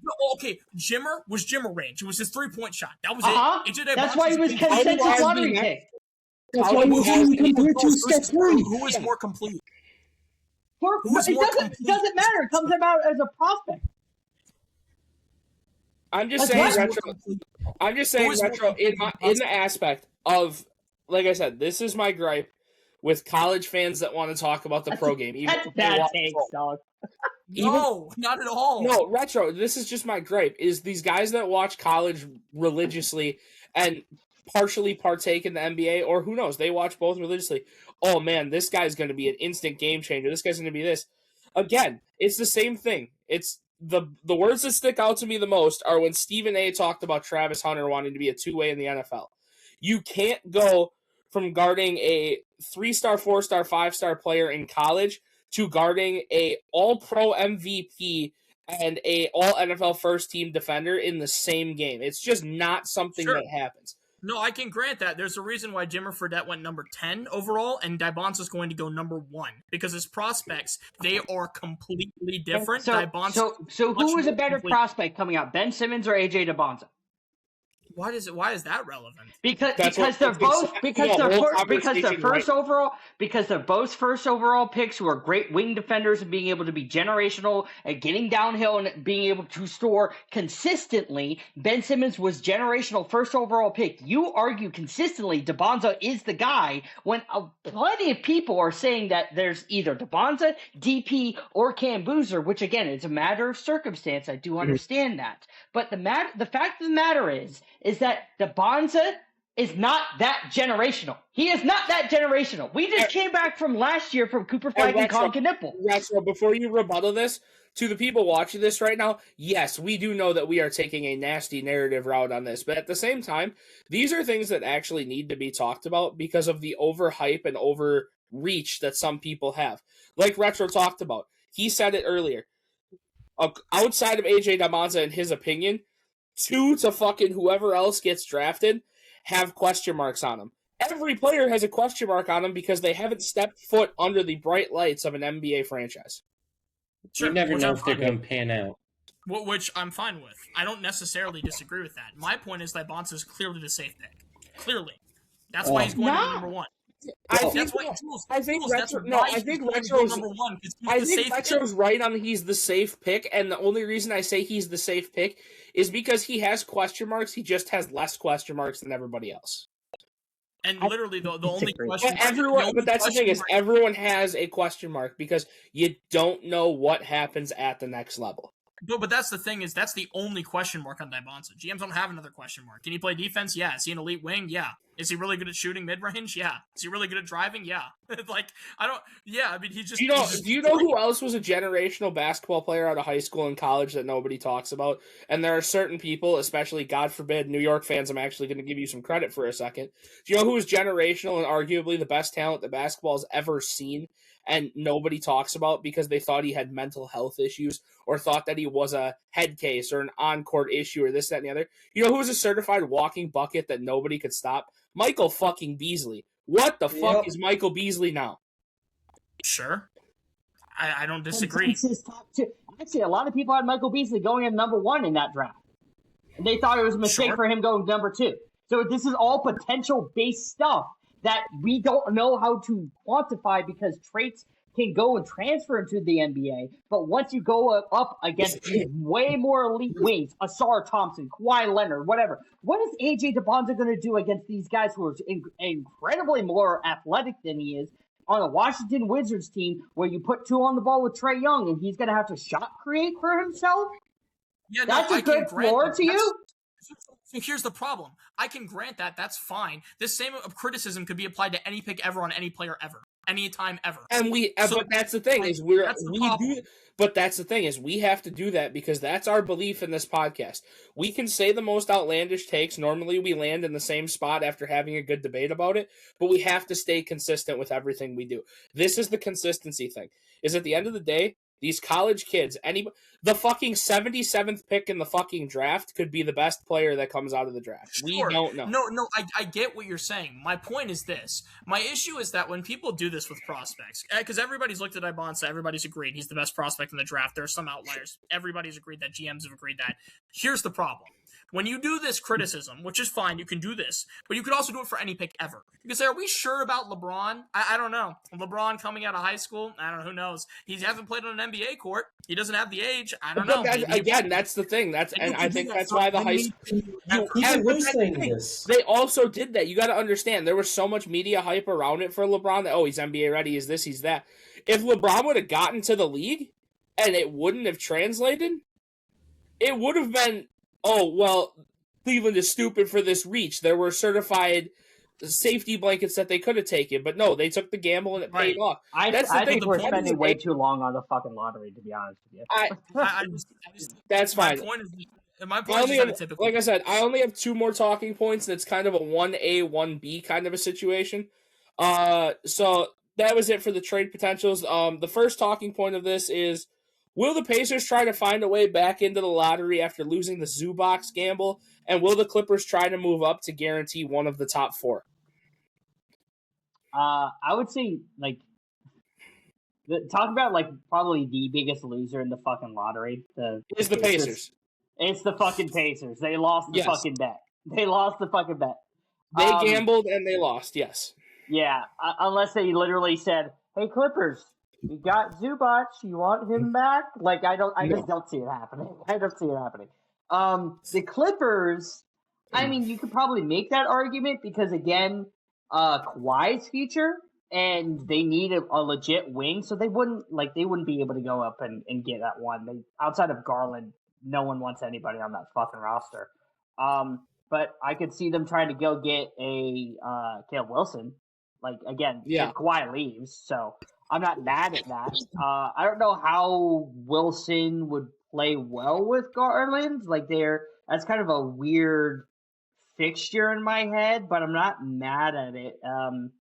No, okay, Jimmer was Jimmer range. It was his 3-point shot. That was it. AJ DeBonza. That's why he was consensus lottery pick. That's why he was compared to Steph Curry. Who is more complete? It doesn't matter. It comes about as a prospect. I'm just saying retro in the aspect of, like I said, this is my gripe with college fans that want to talk about the pro game. That's bad takes, dog. No, not at all. No, retro. This is just my gripe. Is these guys that watch college religiously and partially partake in the NBA, or who knows, they watch both religiously. Oh man, this guy's going to be an instant game changer. This guy's going to be this. Again, it's the same thing. It's the words that stick out to me the most are when Stephen A. talked about Travis Hunter wanting to be a two-way in the NFL. You can't go from guarding a 3-star, 4-star, 5-star player in college to guarding a all-pro MVP and a all-NFL first-team defender in the same game. It's just not something that happens. No, I can grant that. There's a reason why Jimmer Fredette went number 10 overall, and DeBonza is going to go number 1. Because his prospects, they are completely different. So who was a better prospect coming out, Ben Simmons or AJ DeBonza? Why is that relevant? Because they're both first overall picks who are great wing defenders and being able to be generational and getting downhill and being able to score consistently. Ben Simmons was generational first overall pick. You argue consistently DeBonza is the guy when plenty of people are saying that there's either DeBonza, DP, or Cam Boozer, which again is a matter of circumstance. I do understand that, but the fact of the matter is that DeBonza is not that generational. He is not that generational. We just came back from last year from Cooper Flag and Colin Knippel. Retro, before you rebuttal this, to the people watching this right now, yes, we do know that we are taking a nasty narrative route on this, but at the same time, these are things that actually need to be talked about because of the overhype and overreach that some people have. Like Retro talked about. He said it earlier. Outside of AJ DeBonza, in his opinion, 2 to fucking whoever else gets drafted have question marks on them. Every player has a question mark on them because they haven't stepped foot under the bright lights of an NBA franchise. You never know if they're going to pan out. Which I'm fine with. I don't necessarily disagree with that. My point is that Bonds is clearly the safe pick. Clearly. That's why he's going to be number 1. I think Retro's right on he's the safe pick, and the only reason I say he's the safe pick is because he has question marks. He just has less question marks than everybody else. And literally, the only question. But that's the thing is everyone has a question mark because you don't know what happens at the next level. But that's the thing is that's the only question mark on DeBonza. GMs don't have another question mark. Can he play defense? Yeah. Is he an elite wing? Yeah. Is he really good at shooting mid-range? Yeah. Is he really good at driving? Yeah. He just... Do you know who else was a generational basketball player out of high school and college that nobody talks about? And there are certain people, especially, God forbid, New York fans, I'm actually going to give you some credit for a second. Do you know who was generational and arguably the best talent that basketball's ever seen and nobody talks about because they thought he had mental health issues or thought that he was a head case or an on-court issue or this, that, and the other? You know who was a certified walking bucket that nobody could stop? Michael fucking Beasley. What the fuck is Michael Beasley now? Sure. I don't disagree. Actually, a lot of people had Michael Beasley going in number 1 in that draft. And they thought it was a mistake for him going number 2. So this is all potential-based stuff that we don't know how to quantify because traits can go and transfer into the NBA. But once you go up against these way more elite wings, Asar Thompson, Kawhi Leonard, whatever, what is AJ DeBonza going to do against these guys who are incredibly more athletic than he is on a Washington Wizards team where you put 2 on the ball with Trae Young and he's going to have to shot create for himself? Yeah, That's a good floor to you? So here's the problem. I can grant that. That's fine. This same criticism could be applied to any pick ever on any player ever, anytime ever. And but that's the thing is but that's the thing is we have to do that because that's our belief in this podcast. We can say the most outlandish takes. Normally we land in the same spot after having a good debate about it, but we have to stay consistent with everything we do. This is the consistency thing. Is at the end of the day, these college kids, the fucking 77th pick in the fucking draft could be the best player that comes out of the draft. Sure. We don't know. No, I get what you're saying. My point is this. My issue is that when people do this with prospects, because everybody's looked at Ibonsa, everybody's agreed he's the best prospect in the draft. There are some outliers. Everybody's agreed that. GMs have agreed that. Here's the problem. When you do this criticism, which is fine, you can do this, but you could also do it for any pick ever. You could say, are we sure about LeBron? I don't know. LeBron coming out of high school? I don't know. Who knows? He hasn't played on an NBA court. He doesn't have the age. I don't know. Again, that's the thing. I think that's why the high school. They also did that. You got to understand, there was so much media hype around it for LeBron that, he's NBA ready, he's this, he's that. If LeBron would have gotten to the league and it wouldn't have translated, it would have been, Cleveland is stupid for this reach. There were certified safety blankets that they could have taken, but no, they took the gamble and it paid off. I think we're spending way too long on the fucking lottery, to be honest with you. That's fine. My point is typical. Like I said, I only have 2 more talking points, and it's kind of a 1A, 1B kind of a situation. So that was it for the trade potentials. The first talking point of this is, will the Pacers try to find a way back into the lottery after losing the Zubox gamble? And will the Clippers try to move up to guarantee one of the top 4? I would say, talk about, probably the biggest loser in the fucking lottery. The Pacers. It's the fucking Pacers. They lost the fucking bet. They lost the fucking bet. They gambled and they lost, yes. Yeah, unless they literally said, hey, Clippers, you got Zubac. You want him back? I just don't see it happening. I don't see it happening. The Clippers, I mean, you could probably make that argument because, again, Kawhi's future, and they need a legit wing, so they wouldn't be able to go up and get that one. Outside of Garland, no one wants anybody on that fucking roster. But I could see them trying to go get a Caleb Wilson. If Kawhi leaves, so I'm not mad at that. I don't know how Wilson would play well with Garland. That's kind of a weird fixture in my head, but I'm not mad at it.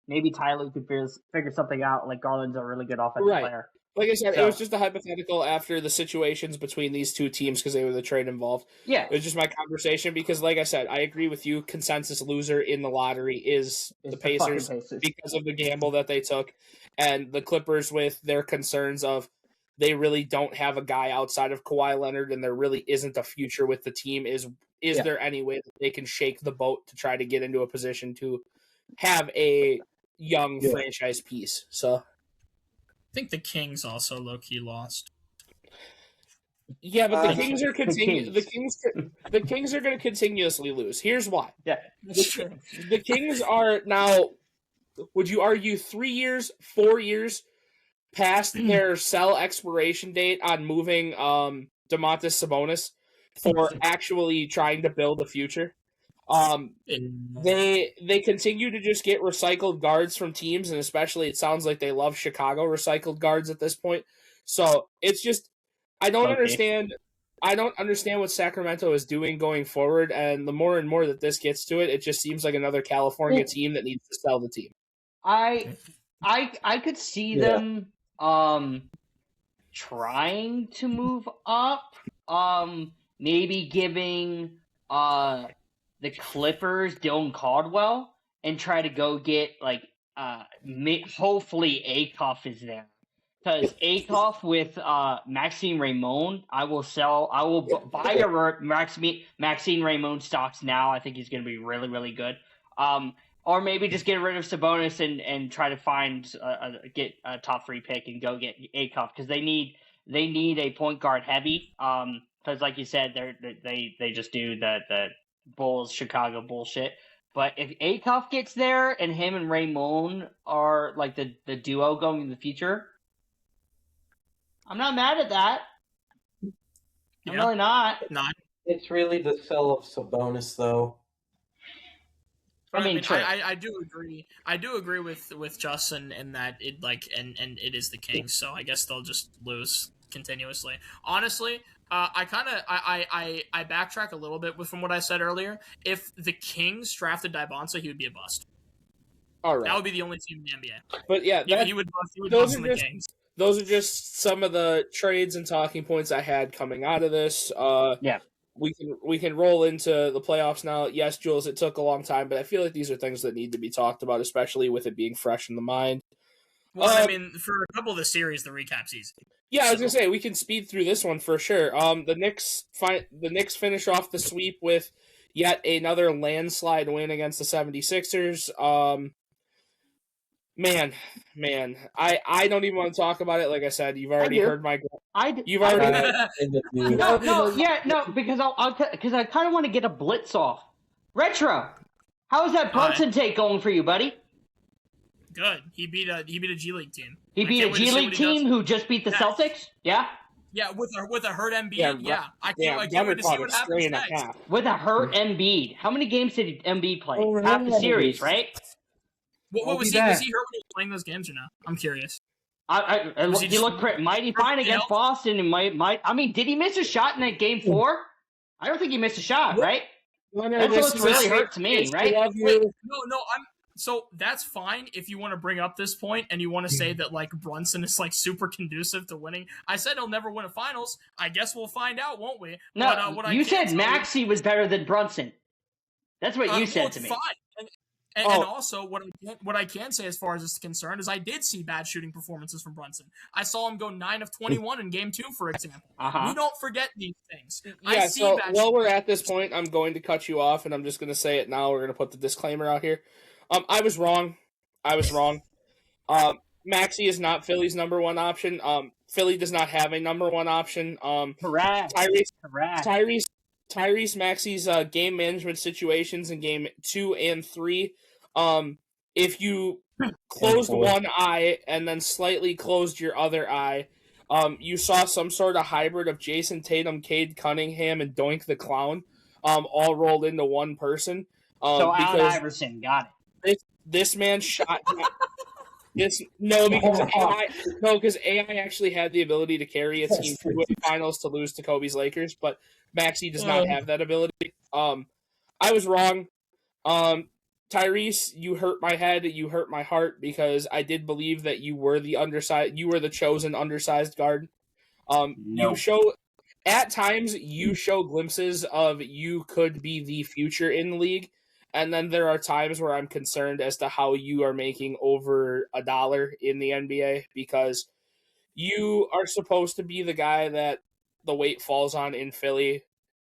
Maybe Tyler could figure something out. Garland's a really good offensive player. Like I said, it was just a hypothetical after the situations between these two teams because they were the trade involved. Yeah. It was just my conversation because, like I said, I agree with you. Consensus loser in the lottery is the Pacers because of the gamble that they took. And the Clippers with their concerns of they really don't have a guy outside of Kawhi Leonard and there really isn't a future with the team. Is there any way that they can shake the boat to try to get into a position to have a young franchise piece? So I think the Kings also low-key lost. Yeah, but the Kings are the Kings are going to continuously lose. Here's why. Yeah, the Kings are now, would you argue, 3 years, 4 years past their sell expiration date on moving Domantas Sabonis for actually trying to build a future? They continue to just get recycled guards from teams, and especially it sounds like they love Chicago recycled guards at this point. So it's just I don't understand what Sacramento is doing going forward, and the more and more that this gets to it, it just seems like another California team that needs to sell the team. I could see them trying to move up, maybe giving the Clippers Dylan Caldwell and try to go get hopefully Acuff is there, because Acuff with Maxine Raymond, I will buy a Maxine Raymond stocks now. I think he's going to be really, really good. Or maybe just get rid of Sabonis and try to get a top 3 pick and go get Acuff, because they need a point guard heavy. Because like you said, they just do the Bulls Chicago bullshit. But if Acuff gets there and him and Raymond are like the duo going in the future, I'm not mad at that. I'm really not. It's really the sell of Sabonis, though. But I mean, I do agree. I do agree with Justin in that it and it is the Kings, so I guess they'll just lose continuously. Honestly, I backtrack a little bit from what I said earlier. If the Kings drafted Dybonsa, he would be a bust. All right, that would be the only team in the NBA. But yeah, he would bust in the Kings. Those are just some of the trades and talking points I had coming out of this. Yeah. We can roll into the playoffs now. Yes, Jules, it took a long time, but I feel like these are things that need to be talked about, especially with it being fresh in the mind. Well, I mean, for a couple of the series, the recap's easy. Yeah, I was gonna say we can speed through this one for sure. The Knicks finish off the sweep with yet another landslide win against the 76ers. Man, I don't even want to talk about it. Like I said, you've already heard my. You've already. No, because I kind of want to get a blitz off. Retro, how is that Brunson take going for you, buddy? Good. He beat a G League team. He beat a G League team who just beat the Celtics. Yeah. Yeah, with a hurt Embiid. Yeah, I can't wait to see what happens next. With a hurt Embiid, how many games did Embiid play? Half the series, right? What was he hurt when he was playing those games or no? I'm curious. He looked mighty fine against Boston, and I mean, did he miss a shot in that game 4? I don't think he missed a shot, right? That's what's really hurt to me, right? Wait, no, so that's fine if you want to bring up this point and you want to say that like Brunson is like super conducive to winning. I said he'll never win a finals. I guess we'll find out, won't we? No, but, you said Maxey was better than Brunson. That's what you said to me. Fine. And also, what I can say as far as this is concerned is I did see bad shooting performances from Brunson. I saw him go 9 of 21 in Game 2, for example. We don't forget these things. Yeah, so while we're at this point, I'm going to cut you off, and I'm just going to say it now. We're going to put the disclaimer out here. I was wrong. Maxey is not Philly's number one option. Philly does not have a number one option. Correct. Tyrese Maxey's game management situations in game 2 and 3. If you closed one eye and then slightly closed your other eye, you saw some sort of hybrid of Jason Tatum, Cade Cunningham, and Doink the Clown, all rolled into one person. So Allen Iverson got it. This man shot. Because AI actually had the ability to carry a team to the finals to lose to Kobe's Lakers, but Maxey does not have that ability. I was wrong. Tyrese, you hurt my head, you hurt my heart, because I did believe that you were the chosen undersized guard. You show at times you show glimpses of you could be the future in the league. And then there are times where I'm concerned as to how you are making over $1 in the NBA, because you are supposed to be the guy that the weight falls on in Philly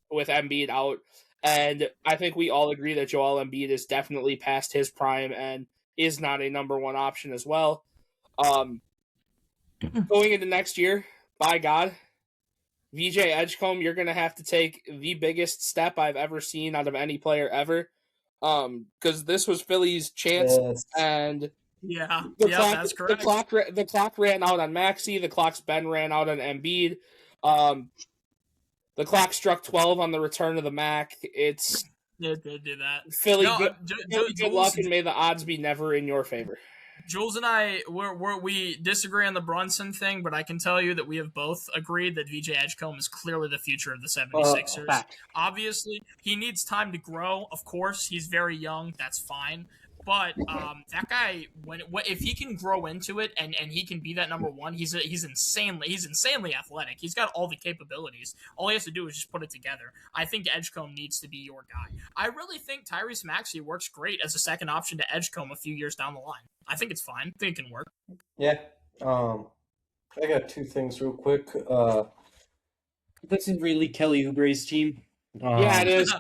with Embiid out. And I think we all agree that Joel Embiid is definitely past his prime and is not a number one option as well. Going into next year, by God, VJ Edgecombe, you're going to have to take the biggest step I've ever seen out of any player ever. Because this was Philly's chance, and that's correct. The clock ran out on Maxey. The clock's ran out on Embiid. The clock struck 12 on the return of the Mac. It did do that. Philly, good luck, and may the odds be never in your favor. Jules and I, we disagree on the Brunson thing, but I can tell you that we have both agreed that VJ Edgecombe is clearly the future of the 76ers. Obviously, he needs time to grow. Of course, he's very young. That's fine. But that guy, if he can grow into it and he can be that number one, he's insanely athletic. He's got all the capabilities. All he has to do is just put it together. I think Edgecombe needs to be your guy. I really think Tyrese Maxey works great as a second option to Edgecombe a few years down the line. I think it's fine. I think it can work. Yeah. I got two things real quick. This is really Kelly Oubre's team. Yeah, it is.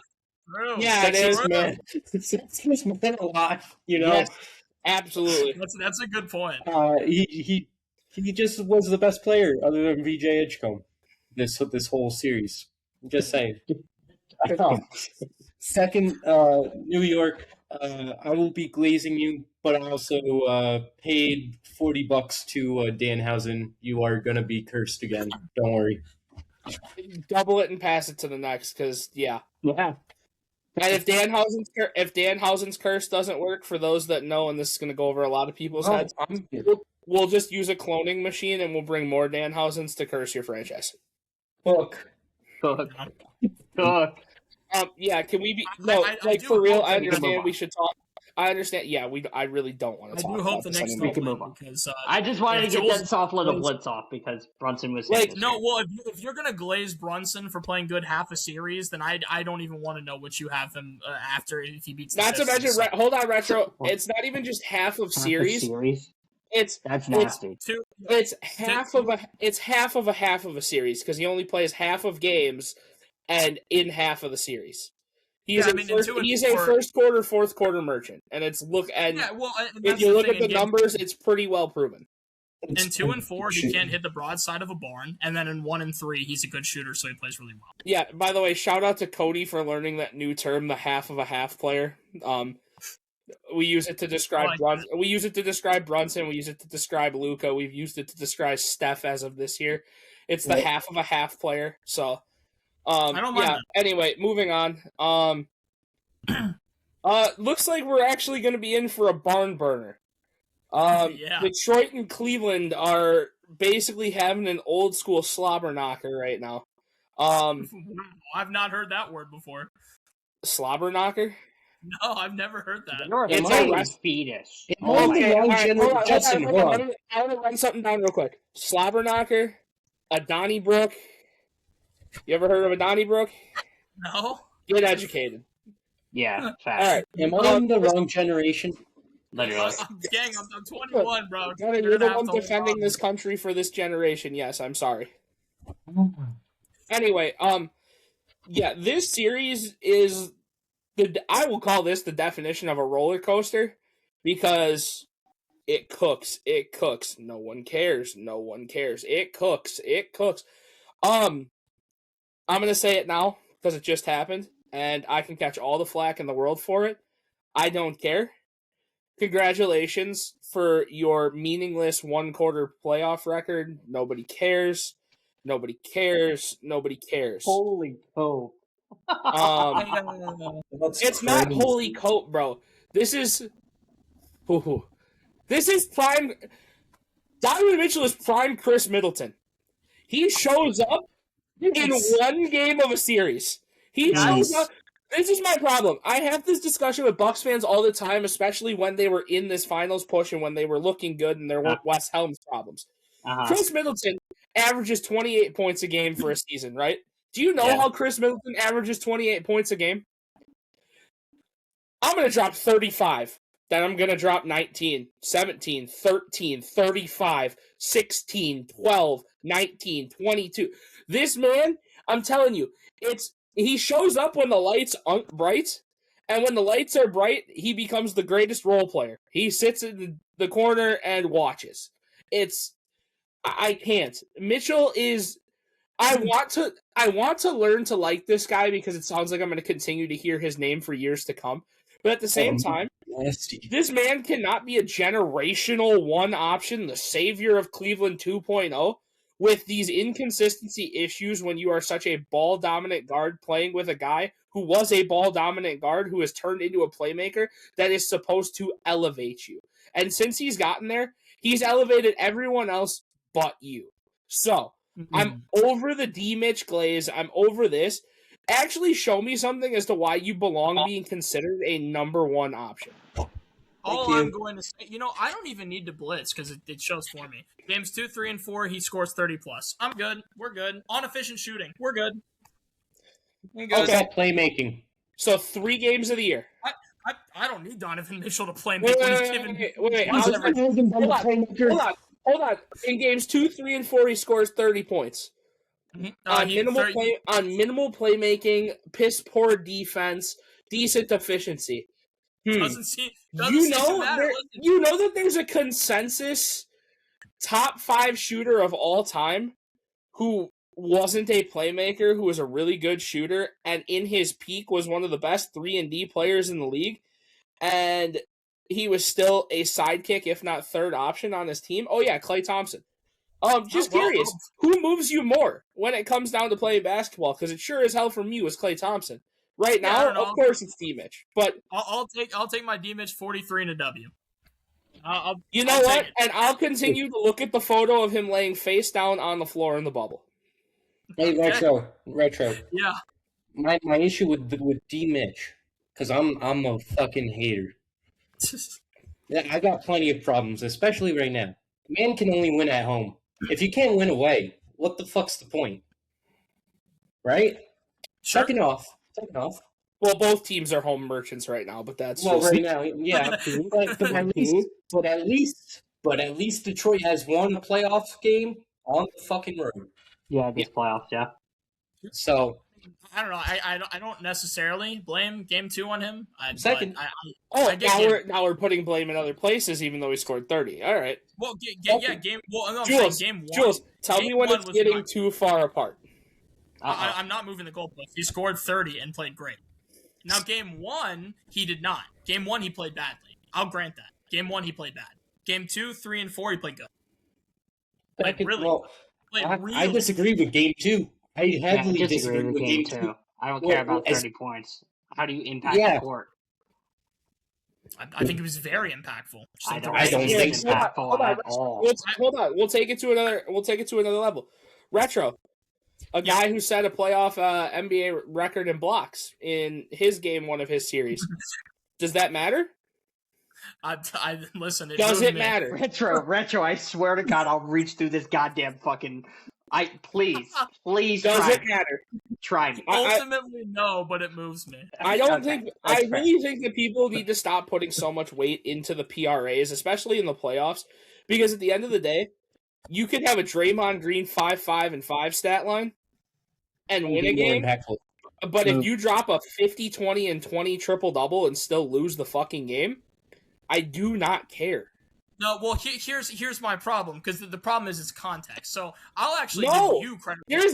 true. Yeah, it is, True. man. Sexton's been a lot, you know. Yes, absolutely. That's a good point. He just was the best player other than VJ Edgecombe this whole series. I'm just saying. Second, New York. I won't be glazing you, but I also paid $40 to Danhausen. You are gonna be cursed again. Don't worry. Double it and pass it to the next, because yeah. Yeah. And if Danhausen's curse doesn't work, for those that know, and this is going to go over a lot of people's heads, we'll just use a cloning machine and we'll bring more Danhausens to curse your franchise. Look, Cook. Yeah, can we be I do for real? hope I that we can understand move we on. should talk. I understand. Yeah, I really don't want I to talk. do hope about the this Knicks anymore. We can don't move win on. because I just wanted to if get Jules- that soft little blitz off because Brunson was saying this. No, well, if you're gonna glaze Brunson for playing good half a series, then I don't even want to know what you have him after if he beats. Not to mention, Pistons. hold on, Retro. It's not even just half of Half a series. That's nasty. It's half of a half of a series because he only plays half of games, and in half of the series. He's a first quarter, fourth quarter merchant, and if you look at the numbers, it's pretty well proven. In 2 and 4, he can't hit the broadside of a barn, and then in 1 and 3, he's a good shooter, so he plays really well. Yeah. By the way, shout out to Cody for learning that new term, the half of a half player. We use it to describe Brunson. We use it to describe Brunson. We use it to describe Luka. We've used it to describe Steph as of this year. It's the half of a half player. So. I don't mind that. Anyway, moving on. Looks like we're actually going to be in for a barn burner. Yeah. Detroit and Cleveland are basically having an old school slobber knocker right now. I've not heard that word before. Slobber knocker? No, I've never heard that. It's a fetus. Okay, all right, hold on. I want to run something down real quick. Slobber knocker, a Donnybrook. You ever heard of a Donnybrook? No. Get educated. Yeah, fact. All right. am I in the wrong generation? Literally. I'm 21, bro. You're the one defending this country for this generation. Yes, I'm sorry. Anyway, yeah, this series is I will call this the definition of a roller coaster because it cooks. It cooks. No one cares. No one cares. It cooks. It cooks. I'm gonna say it now because it just happened, and I can catch all the flack in the world for it. I don't care. Congratulations for your meaningless one-quarter playoff record. Nobody cares. Nobody cares. Nobody cares. Holy coke. It's not holy coat, bro. This is prime. Donovan Mitchell is prime Chris Middleton. He shows up in one game of a series. He shows up. This is my problem. I have this discussion with Bucks fans all the time, especially when they were in this finals push and when they were looking good and there weren't Wes Helms problems. Chris Middleton averages 28 points a game for a season, right? Do you know how Chris Middleton averages 28 points a game? I'm going to drop 35. Then I'm going to drop 19, 17, 13, 35, 16, 12, 19, 22. This man, I'm telling you, he shows up when the lights aren't bright, and when the lights are bright, he becomes the greatest role player. He sits in the corner and watches. I can't. Mitchell is. I want to learn to like this guy because it sounds like I'm going to continue to hear his name for years to come. But at the same time, this man cannot be a generational one option, the savior of Cleveland 2.0, with these inconsistency issues when you are such a ball-dominant guard playing with a guy who was a ball-dominant guard who has turned into a playmaker that is supposed to elevate you. And since he's gotten there, he's elevated everyone else but you. So, I'm over the D-Mitch glaze. I'm over this. Actually show me something as to why you belong being considered a number one option. I'm going to say, I don't even need to blitz because it shows for me. Games 2, 3, and 4, he scores 30 plus. I'm good. We're good. On efficient shooting, we're good. Okay, playmaking. So 3 games of the year. I don't need Donovan Mitchell to play me when he's given. Wait. Hold on. In games 2, 3, and 4, he scores 30 points. on minimal playmaking, piss poor defense, decent efficiency. Doesn't seem to matter. You know that there's a consensus top 5 shooter of all time who wasn't a playmaker, who was a really good shooter, and in his peak was one of the best 3-and-D players in the league, and he was still a sidekick, if not third option on his team. Oh yeah, Klay Thompson. Curious, who moves you more when it comes down to playing basketball? Because it sure as hell from you is Klay Thompson. Right now, of course it's D-Mitch, but I'll take my D-Mitch 43 and a W. You know what? And I'll continue to look at the photo of him laying face down on the floor in the bubble. Hey, retro. Yeah. My issue with D-Mitch, because I'm a fucking hater. I got plenty of problems, especially right now. Man can only win at home. If you can't win away, what the fuck's the point? Right? Sure. Second off. Well, both teams are home merchants right now, but that's right now, yeah. but at least Detroit has won a playoff game on the fucking road. Yeah, this playoffs, yeah. So I don't know. I don't necessarily blame Game 2 on him. Second. Now we're putting blame in other places, even though he scored 30. All right. Well, game. Well, no, Jules, game 1. Jules, tell me when it's getting too far apart. I'm not moving the goalpost. He scored 30 and played great. Now, Game 1, he did not. Game 1, he played badly. I'll grant that. Game 1, he played bad. Game 2, 3, and 4, he played good. I disagree with Game 2. I heavily disagree with Game 2. I don't care about 30 points. How do you impact the court? I think it was very impactful. I don't think so. At all. Hold on. We'll take it to another level. Retro. A guy who set a playoff NBA record in blocks in his game 1 of his series. Does that matter? I listen. Does it matter? Retro. I swear to God, I'll reach through this goddamn fucking. Please. Does it matter? Try me. Ultimately, no, but it moves me. I really think that people need to stop putting so much weight into the PRAs, especially in the playoffs, because at the end of the day, you could have a Draymond Green 5-5 and 5 stat line and win a game. But if you drop a 50, 20, and 20 triple-double and still lose the fucking game, I do not care. No, well, here's my problem, because the problem is it's context. So I'll actually give you credit. There's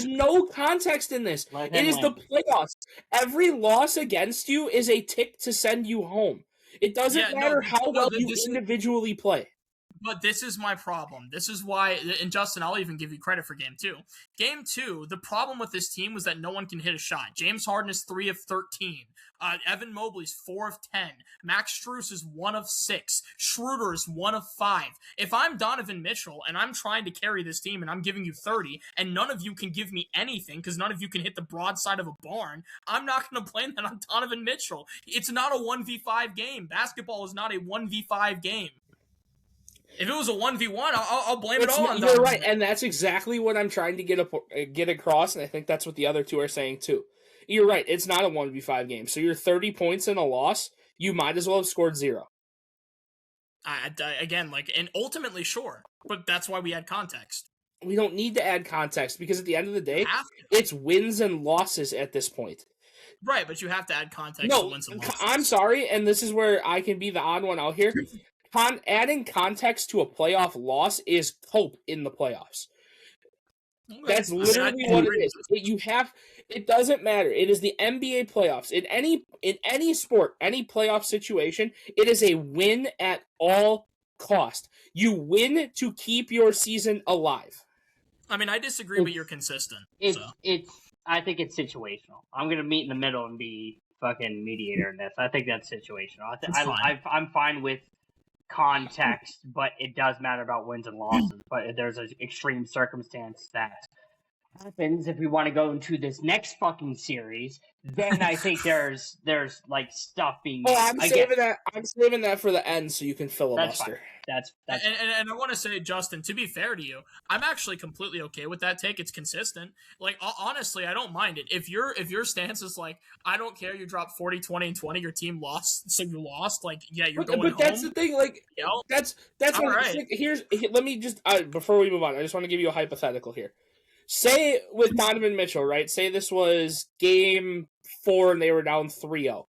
no context in this. It is the playoffs. Every loss against you is a tick to send you home. It doesn't matter how well you individually play. But this is my problem. This is why, and Justin, I'll even give you credit for Game 2. Game 2, the problem with this team was that no one can hit a shot. James Harden is 3 of 13. Evan Mobley's 4 of 10. Max Strus is 1 of 6. Schroeder is 1 of 5. If I'm Donovan Mitchell and I'm trying to carry this team and I'm giving you 30 and none of you can give me anything because none of you can hit the broadside of a barn, I'm not going to blame that on Donovan Mitchell. It's not a 1v5 game. Basketball is not a 1v5 game. If it was a 1v1, I'll blame it all on Donovan. You're right, and that's exactly what I'm trying to get across, and I think that's what the other two are saying too. You're right, it's not a 1v5 game, so you're 30 points in a loss, you might as well have scored 0. Again, and ultimately, sure, but that's why we add context. We don't need to add context, because at the end of the day, it's wins and losses at this point. Right, but you have to add context to wins and losses. I'm sorry, and this is where I can be the odd one out here. Adding context to a playoff loss is cope in the playoffs. That's literally what it is. It doesn't matter. It is the NBA playoffs. In any sport, any playoff situation, it is a win at all cost. You win to keep your season alive. I mean, I disagree, but you're consistent. I think it's situational. I'm going to meet in the middle and be fucking mediator in this. I think that's situational. I'm fine with context, but it does matter about wins and losses. But if there's an extreme circumstance that happens, if we want to go into this next fucking series, then I think there's stuff being. Oh, I'm saving that for the end, so you can filibuster. That's and I want to say, Justin, to be fair to you, I'm actually completely okay with that take. It's consistent. Honestly, I don't mind it. If your stance is I don't care, you dropped 40, 20, and 20, your team lost, so you lost. You're going home. But that's the thing. That's what right. Let me just before we move on, I just want to give you a hypothetical here. say with Donovan Mitchell, right? Say this was game 4 and they were down 3-0.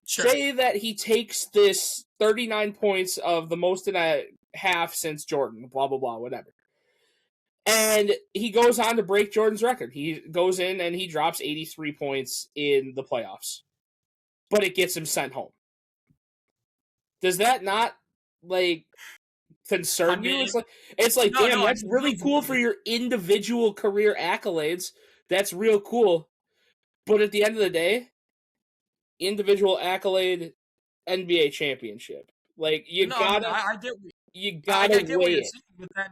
Sure. Say that he takes this 39 points of the most in a half since Jordan, blah, blah, blah, whatever. And he goes on to break Jordan's record. He goes in and he drops 83 points in the playoffs. But it gets him sent home. Does that not, like, concern you? It's like, damn, that's really cool for your individual career accolades. That's real cool. But at the end of the day, individual accolade, NBA championship. Like, you gotta weigh it.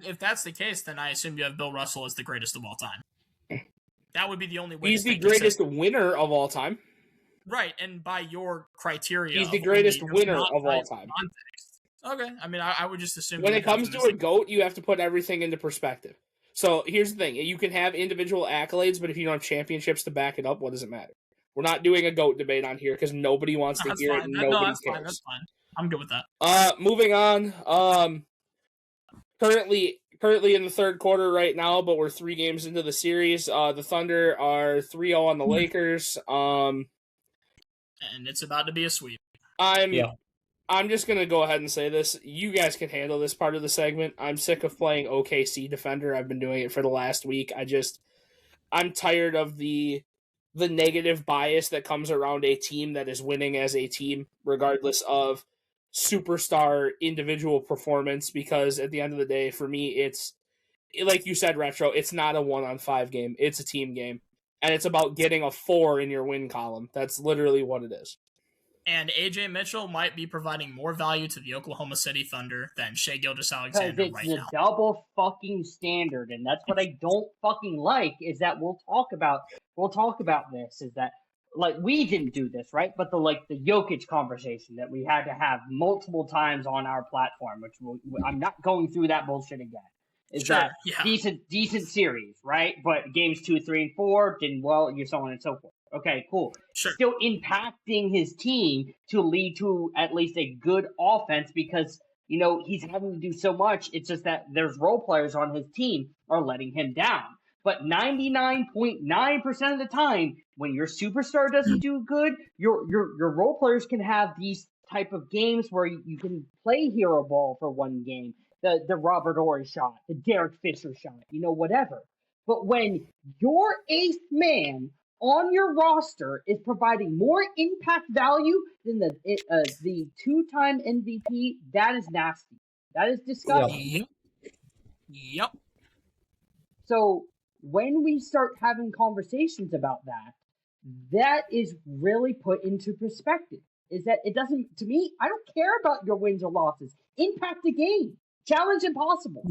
If that's the case, then I assume you have Bill Russell as the greatest of all time. That would be the only way. He's the greatest winner of all time. Right, and by your criteria, he's the greatest winner of all time. Context. Okay, I mean, I would just assume when it comes to a GOAT, you have to put everything into perspective. So here's the thing: you can have individual accolades, but if you don't have championships to back it up, what does it matter? We're not doing a GOAT debate on here because nobody wants to hear it. And nobody cares. That's fine. I'm good with that. Moving on. Currently in the third quarter right now, but we're 3 games into the series. The Thunder are 3-0 on the Lakers. And it's about to be a sweep. I'm just going to go ahead and say this. You guys can handle this part of the segment. I'm sick of playing OKC defender. I've been doing it for the last week. I'm tired of the negative bias that comes around a team that is winning as a team, regardless of superstar individual performance, because at the end of the day, for me, it's, like you said, Retro, it's not a 1-on-5 game. It's a team game. And it's about getting a 4 in your win column. That's literally what it is. And AJ Mitchell might be providing more value to the Oklahoma City Thunder than Shai Gilgeous-Alexander right now. It's a double fucking standard, and that's what I don't fucking like. Is that we'll talk about this. Is that, like, we didn't do this, right? But the Jokic conversation that we had to have multiple times on our platform, which I'm not going through that bullshit again. Decent series, right? But games 2, 3, and 4 didn't well. You're so on and so forth. Okay, cool. Sure. Still impacting his team to lead to at least a good offense because, he's having to do so much. It's just that there's role players on his team are letting him down. But 99.9% of the time, when your superstar doesn't do good, your role players can have these type of games where you can play hero ball for one game. The Robert Ory shot, the Derek Fisher shot, whatever. But when your 8th man on your roster is providing more impact value than the 2-time MVP, that is nasty. That is disgusting. Yep. So when we start having conversations about that is really put into perspective. Is that it doesn't, to me, I don't care about your wins or losses. Impact the game. Challenge impossible.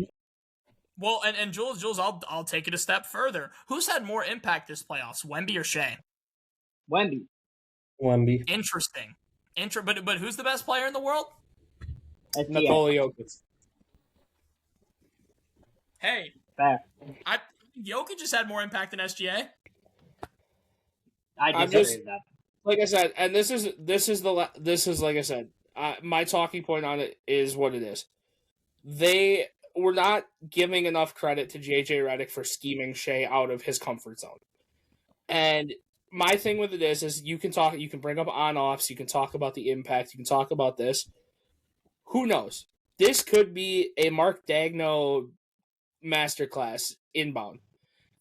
Well, and Jules, I'll take it a step further. Who's had more impact this playoffs, Wemby or Shai? Wemby. Interesting. But who's the best player in the world? Nikola Jokic. Hey, fair. I think Jokic just had more impact than SGA. I disagree with that. Like I said, and this is like I said, my talking point on it is what it is. They were not giving enough credit to JJ Redick for scheming Shai out of his comfort zone. And my thing with it is you can bring up on-offs, you can talk about the impact, you can talk about this. Who knows? This could be a Mark Daigneault masterclass inbound.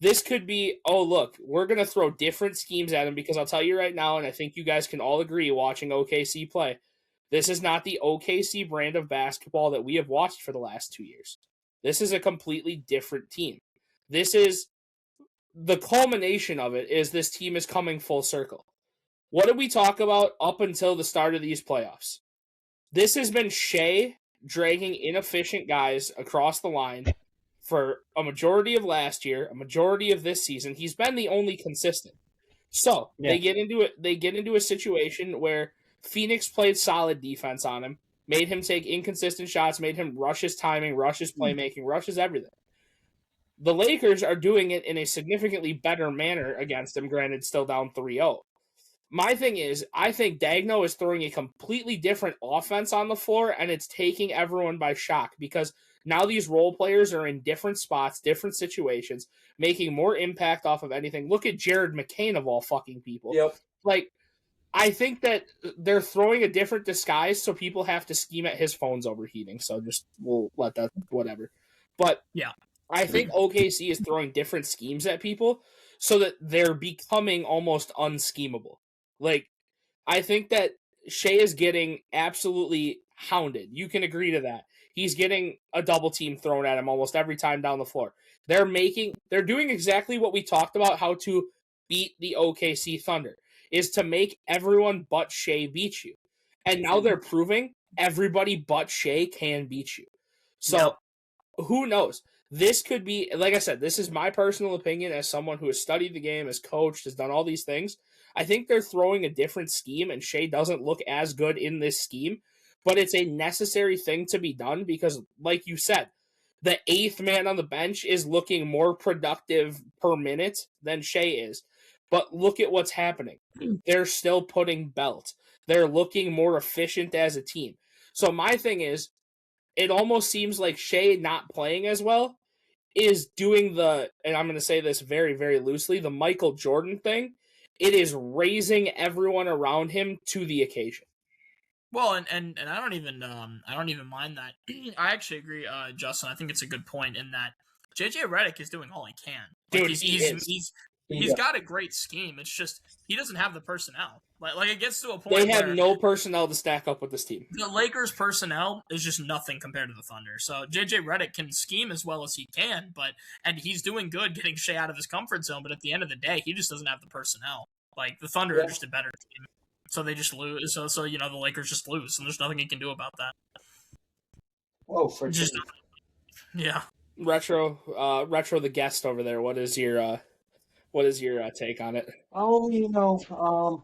This could be, oh, look, we're going to throw different schemes at him because I'll tell you right now, and I think you guys can all agree watching OKC play, this is not the OKC brand of basketball that we have watched for the last 2 years. This is a completely different team. This is the culmination of it is this team is coming full circle. What did we talk about up until the start of these playoffs? This has been Shai dragging inefficient guys across the line for a majority of last year, a majority of this season. He's been the only consistent. So they get into a situation where Phoenix played solid defense on him, made him take inconsistent shots, made him rush his timing, rush his playmaking, rush his everything. The Lakers are doing it in a significantly better manner against him, granted still down 3-0. My thing is, I think Daigneault is throwing a completely different offense on the floor, and it's taking everyone by shock because Now these role players are in different spots, different situations, making more impact off of anything. Look at Jared McCain of all fucking people. Yep. Like, I think that they're throwing a different disguise, so people have to scheme at his phone's overheating. So we'll let that, whatever. But Yeah. I think OKC is throwing different schemes at people so that they're becoming almost unschemable. Like, I think that Shea is getting absolutely hounded. You can agree to that. He's getting a double team thrown at him almost every time down the floor. They're doing exactly what we talked about how to beat the OKC Thunder, is to make everyone but Shea beat you. And now they're proving everybody but Shea can beat you. So who knows? This could be, like I said, this is my personal opinion as someone who has studied the game, has coached, has done all these things. I think they're throwing a different scheme, and Shea doesn't look as good in this scheme, but it's a necessary thing to be done because, like you said, the eighth man on the bench is looking more productive per minute than Shea is. But look at what's happening. They're still putting belt. They're looking more efficient as a team. So my thing is, it almost seems like Shea not playing as well is doing the, and I'm going to say this very, very loosely, the Michael Jordan thing. It is raising everyone around him to the occasion. Well, and I don't even mind that. I actually agree, Justin. I think it's a good point in that JJ Redick is doing all he can. Like, Dude, he's got a great scheme. It's just he doesn't have the personnel. Like it gets to a point they have where no personnel to stack up with this team. the Lakers' personnel is just nothing compared to the Thunder. So JJ Redick can scheme as well as he can, and he's doing good getting Shea out of his comfort zone. But at the end of the day, he just doesn't have the personnel. Like the Thunder are just a better team, so they just lose. So the Lakers just lose, and there's nothing he can do about that. Oh, for Just sure. yeah. Retro, the guest over there. What is your take on it? Oh,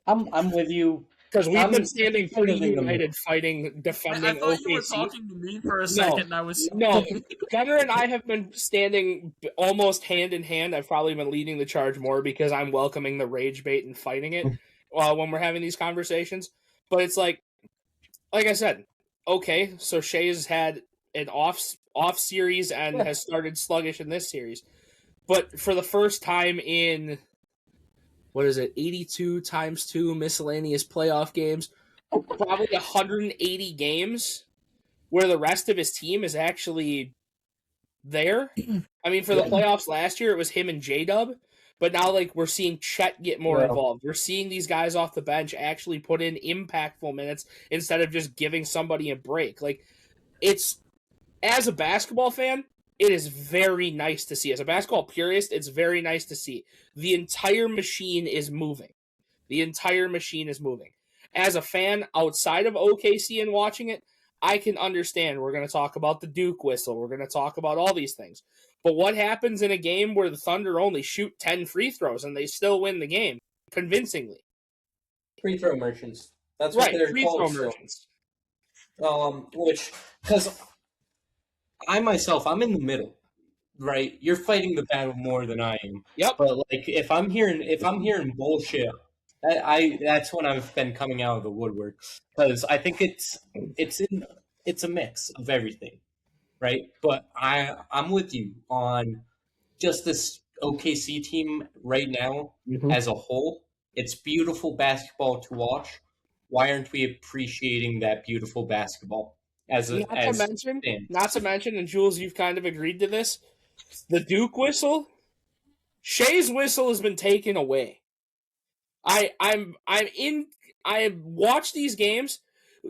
I'm with you. Because we've been I'm standing pretty defending them. united, defending I thought OKC. you were talking to me for a second, and I was No, Gunnar and I have been standing almost hand in hand. I've probably been leading the charge more because I'm welcoming the rage bait and fighting it when we're having these conversations. But it's like I said, okay, so Shea has had an off series and has started sluggish in this series. But for the first time in, 82 times 2 miscellaneous playoff games, probably 180 games where the rest of his team is actually there. I mean, for the playoffs last year, it was him and J-Dub, but now we're seeing Chet get more involved. We're seeing these guys off the bench actually put in impactful minutes instead of just giving somebody a break. It's, as a basketball fan, it is very nice to see. As a basketball purist, it's very nice to see. The entire machine is moving. As a fan outside of OKC and watching it, I can understand. We're going to talk about the Duke whistle. We're going to talk about all these things. But what happens in a game where the Thunder only shoot 10 free throws and they still win the game convincingly? Free throw merchants. That's what Right, they're free called. throw merchants. Because I'm in the middle, right? You're fighting the battle more than I am. Yep. But if I'm hearing bullshit, that's when I've been coming out of the woodwork because I think it's a mix of everything, right? But I'm with you on just this OKC team right now as a whole. It's beautiful basketball to watch. Why aren't we appreciating that beautiful basketball? Not to mention, and Jules, you've kind of agreed to this, the Duke whistle, Shea's whistle has been taken away. I watched these games.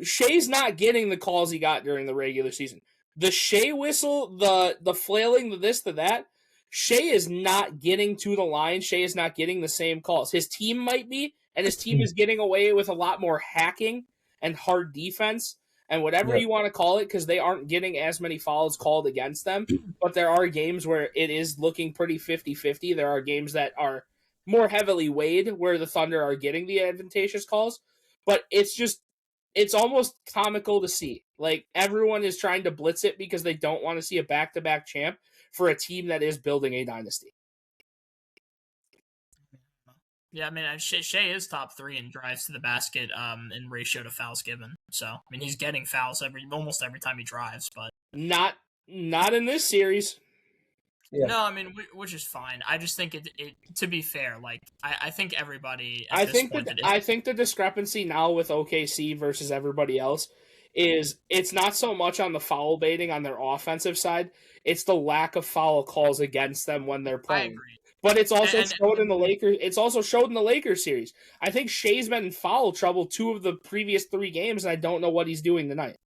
Shea's not getting the calls he got during the regular season. The Shea whistle, the flailing, the this, the that, Shea is not getting to the line. Shea is not getting the same calls. His team might be, and his team is getting away with a lot more hacking and hard defense and whatever you want to call it, because they aren't getting as many fouls called against them. But there are games where it is looking pretty 50-50. There are games that are more heavily weighed where the Thunder are getting the advantageous calls. But it's almost comical to see. Everyone is trying to blitz it because they don't want to see a back-to-back champ for a team that is building a dynasty. Yeah, I mean, Shea is top 3 in drives to the basket in ratio to fouls given. So, I mean, he's getting fouls almost every time he drives, but not Not in this series. Yeah. No, I mean, which is fine. I just think it to be fair, like I think everybody at I this think point that that I think the discrepancy now with OKC versus everybody else is it's not so much on the foul baiting on their offensive side, it's the lack of foul calls against them when they're I playing. agree. But it's also And showed in the Lakers. It's also showed in the Lakers series. I think Shea's been in foul trouble 2 of the previous 3 games, and I don't know what he's doing tonight.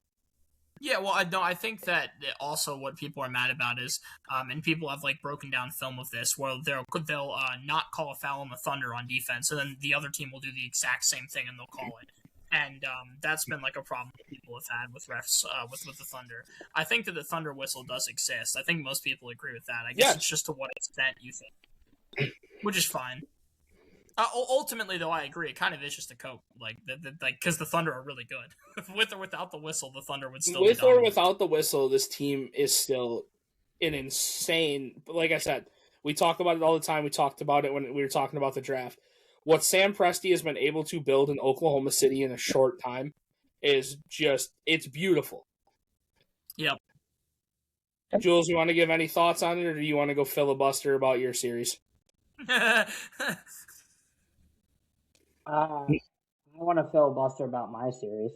yeah, well, I think that also what people are mad about is, and people have like broken down film of this, where they'll not call a foul on the Thunder on defense, and then the other team will do the exact same thing and they'll call it. And that's been like a problem that people have had with refs with the Thunder. I think that the Thunder whistle does exist. I think most people agree with that. I guess Yes. it's just to what extent you think, which is fine. Ultimately, though, I agree. It kind of is just a cope, because the Thunder are really good. With or without the whistle, the Thunder would still. With be or dominant. without the whistle, this team is still an insane. Like I said, we talk about it all the time. We talked about it when we were talking about the draft. What Sam Presti has been able to build in Oklahoma City in a short time is it's beautiful. Yep. Jules, you want to give any thoughts on it, or do you want to go filibuster about your series? I want to filibuster about my series.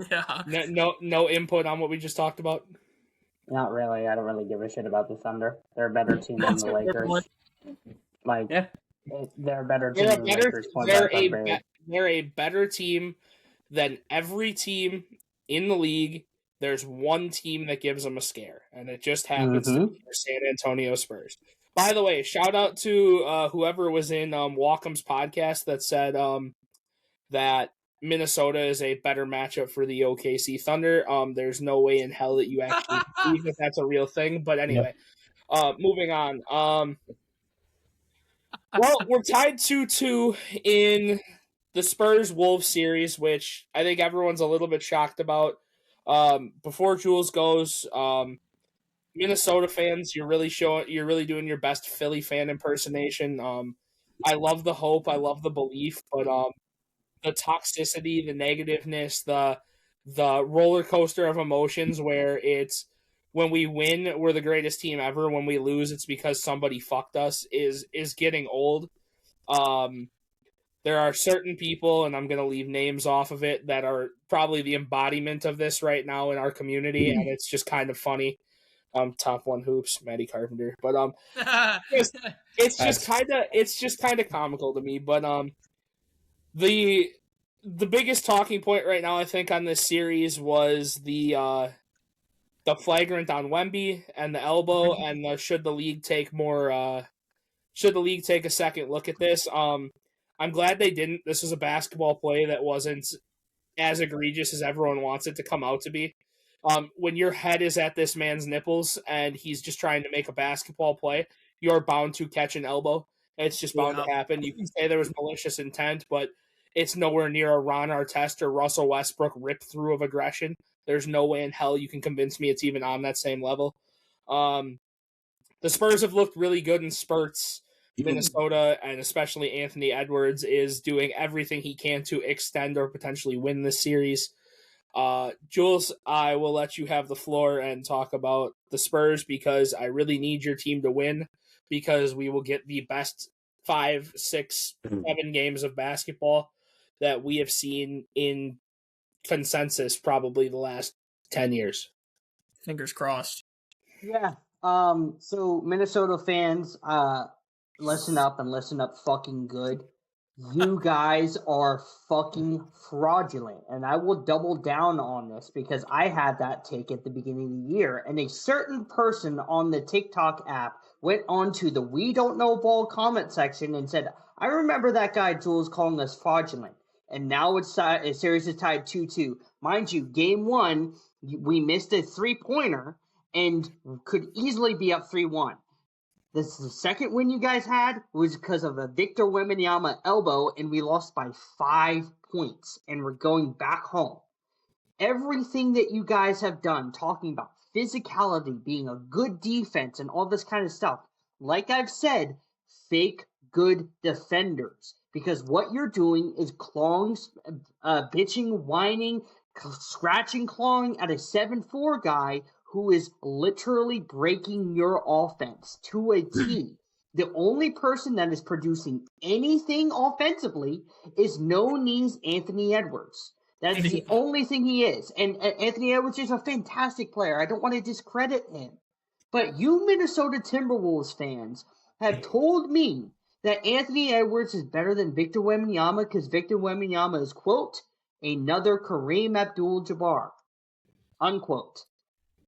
Yeah. No input on what we just talked about? Not really. I don't really give a shit about the Thunder. They're a better team than the Lakers. Like, Yeah. they're a better team than the Lakers. They're a better team than every team in the league. There's one team that gives them a scare, and it just happens to be the San Antonio Spurs. By the way, shout out to whoever was in Walkham's podcast that said that Minnesota is a better matchup for the OKC Thunder. There's no way in hell that you actually believe that that's a real thing. But anyway, moving on. Well, we're tied 2-2 in the Spurs-Wolves series, which I think everyone's a little bit shocked about. Before Jules goes, Minnesota fans, you're really doing your best Philly fan impersonation. I love the hope, I love the belief, but the toxicity, the negativeness, the roller coaster of emotions where it's when we win, we're the greatest team ever. When we lose, it's because somebody fucked us is getting old. There are certain people, and I'm going to leave names off of it, that are probably the embodiment of this right now in our community, and it's just kind of funny. Top one hoops, Matty Carpenter, but it's just kind of comical to me. But the biggest talking point right now, I think, on this series was the flagrant on Wemby and the elbow, and should the league take a second look at this? I'm glad they didn't. This was a basketball play that wasn't as egregious as everyone wants it to come out to be. When your head is at this man's nipples and he's just trying to make a basketball play, you're bound to catch an elbow. It's just bound to happen. You can say there was malicious intent, but it's nowhere near a Ron Artest or Russell Westbrook rip-through of aggression. There's no way in hell you can convince me it's even on that same level. The Spurs have looked really good in spurts. Minnesota, and especially Anthony Edwards, is doing everything he can to extend or potentially win this series. Jules, I will let you have the floor and talk about the Spurs because I really need your team to win because we will get the best 5, 6, 7 games of basketball that we have seen in consensus probably the last 10 years. Fingers crossed. Yeah. So Minnesota fans, listen up and listen up fucking good. You guys are fucking fraudulent. And I will double down on this because I had that take at the beginning of the year. And a certain person on the TikTok app went onto the We Don't Know Ball comment section and said, I remember that guy Jules calling us fraudulent. And now the series is tied 2-2. Mind you, game 1, we missed a 3-pointer and could easily be up 3-1. This is the second win you guys had was because of a Victor Wembanyama elbow, and we lost by 5 points, and we're going back home. Everything that you guys have done, talking about physicality, being a good defense, and all this kind of stuff, like I've said, fake good defenders. Because what you're doing is clawing, bitching, whining, scratching, clawing at a 7'4" guy who is literally breaking your offense to a T. The only person that is producing anything offensively is no-knees Anthony Edwards. That's the only thing he is. And Anthony Edwards is a fantastic player. I don't want to discredit him. But you Minnesota Timberwolves fans have told me that Anthony Edwards is better than Victor Wembanyama because Victor Wembanyama is, quote, another Kareem Abdul-Jabbar, unquote.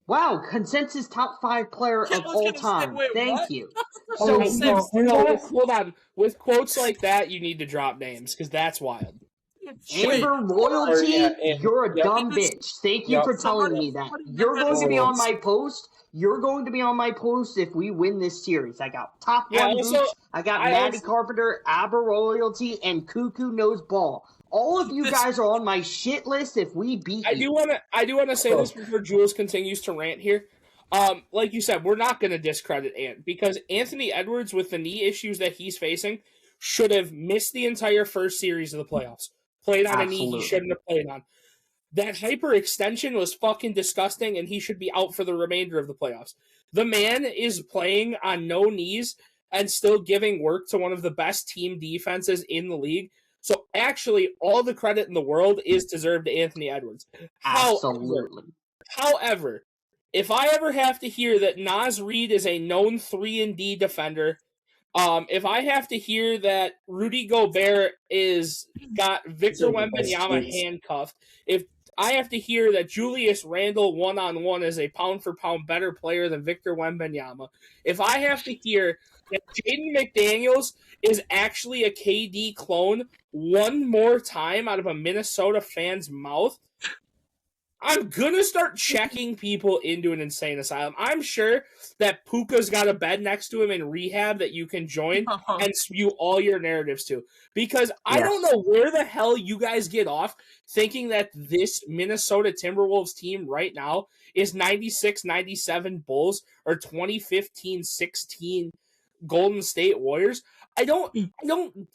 Wow, consensus top 5 player of all time. Thank you. So, hold on. With quotes like that, you need to drop names because that's wild. Amber Royalty, you're a dumb bitch. Thank you for telling me that. You're going to be on my post. You're going to be on my post if we win this series. I got Top One Hoops. I got Maddie Carpenter, Amber Royalty, and Cuckoo Knows Ball. All of you guys are on my shit list if we beat you. I do want to say this before Jules continues to rant here. Like you said, we're not going to discredit Ant because Anthony Edwards, with the knee issues that he's facing, should have missed the entire first series of the playoffs. Played on a knee he shouldn't have played on. That hyperextension was fucking disgusting, and he should be out for the remainder of the playoffs. The man is playing on no knees and still giving work to one of the best team defenses in the league. So actually, all the credit in the world is deserved to Anthony Edwards. Absolutely. However, if I ever have to hear that Naz Reid is a known 3-and-D defender, if I have to hear that Rudy Gobert is got Victor Wembanyama handcuffed, if I have to hear that Julius Randle one-on-one is a pound-for-pound better player than Victor Wembanyama, if I have to hear that Jaden McDaniels is actually a KD clone one more time out of a Minnesota fan's mouth, I'm going to start checking people into an insane asylum. I'm sure that Puka's got a bed next to him in rehab that you can join and spew all your narratives to. Because I don't know where the hell you guys get off thinking that this Minnesota Timberwolves team right now is 96-97 Bulls or 2015-16 Golden State Warriors. I don't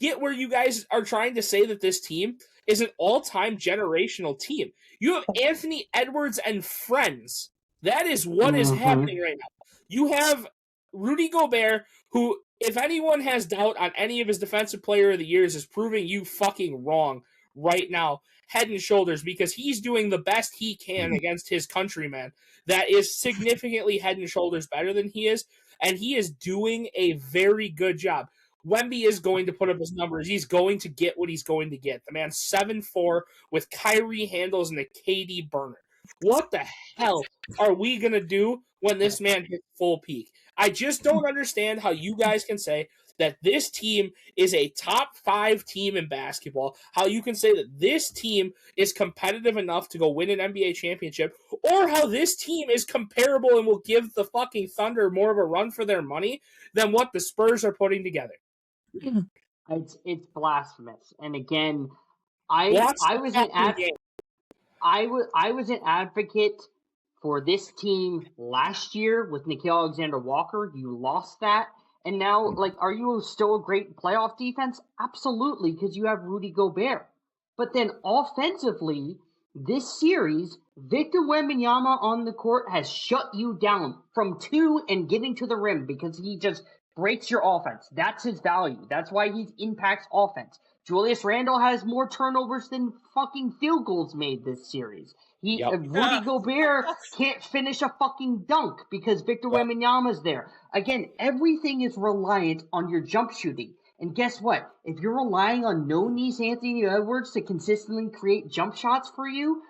get where you guys are trying to say that this team is an all-time generational team. You have Anthony Edwards and friends. That is what is happening right now. You have Rudy Gobert, who, if anyone has doubt on any of his defensive player of the years, is proving you fucking wrong right now, head and shoulders, because he's doing the best he can against his countryman that is significantly head and shoulders better than he is, and he is doing a very good job. Wemby is going to put up his numbers. He's going to get what he's going to get. The man's 7'4" with Kyrie handles and a KD burner. What the hell are we going to do when this man hits full peak? I just don't understand how you guys can say that this team is a top 5 team in basketball, how you can say that this team is competitive enough to go win an NBA championship, or how this team is comparable and will give the fucking Thunder more of a run for their money than what the Spurs are putting together. It's blasphemous. And again, I was an advocate for this team last year with Nickeil Alexander-Walker. You lost that. And now, are you still a great playoff defense? Absolutely, because you have Rudy Gobert. But then offensively, this series, Victor Wembanyama on the court has shut you down from 2 and getting to the rim because he just breaks your offense. That's his value. That's why he impacts offense. Julius Randle has more turnovers than fucking field goals made this series. Rudy Gobert can't finish a fucking dunk because Victor Wembanyama's there. Again, everything is reliant on your jump shooting. And guess what? If you're relying on no-knees Anthony Edwards to consistently create jump shots for you,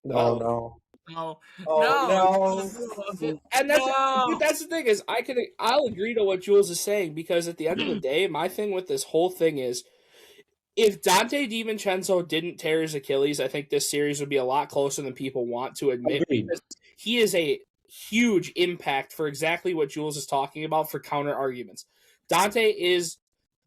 No. And that's the thing is I'll agree to what Jules is saying because at the end of the day, my thing with this whole thing is if Dante DiVincenzo didn't tear his Achilles, I think this series would be a lot closer than people want to admit. Because he is a huge impact for exactly what Jules is talking about for counter arguments. Dante is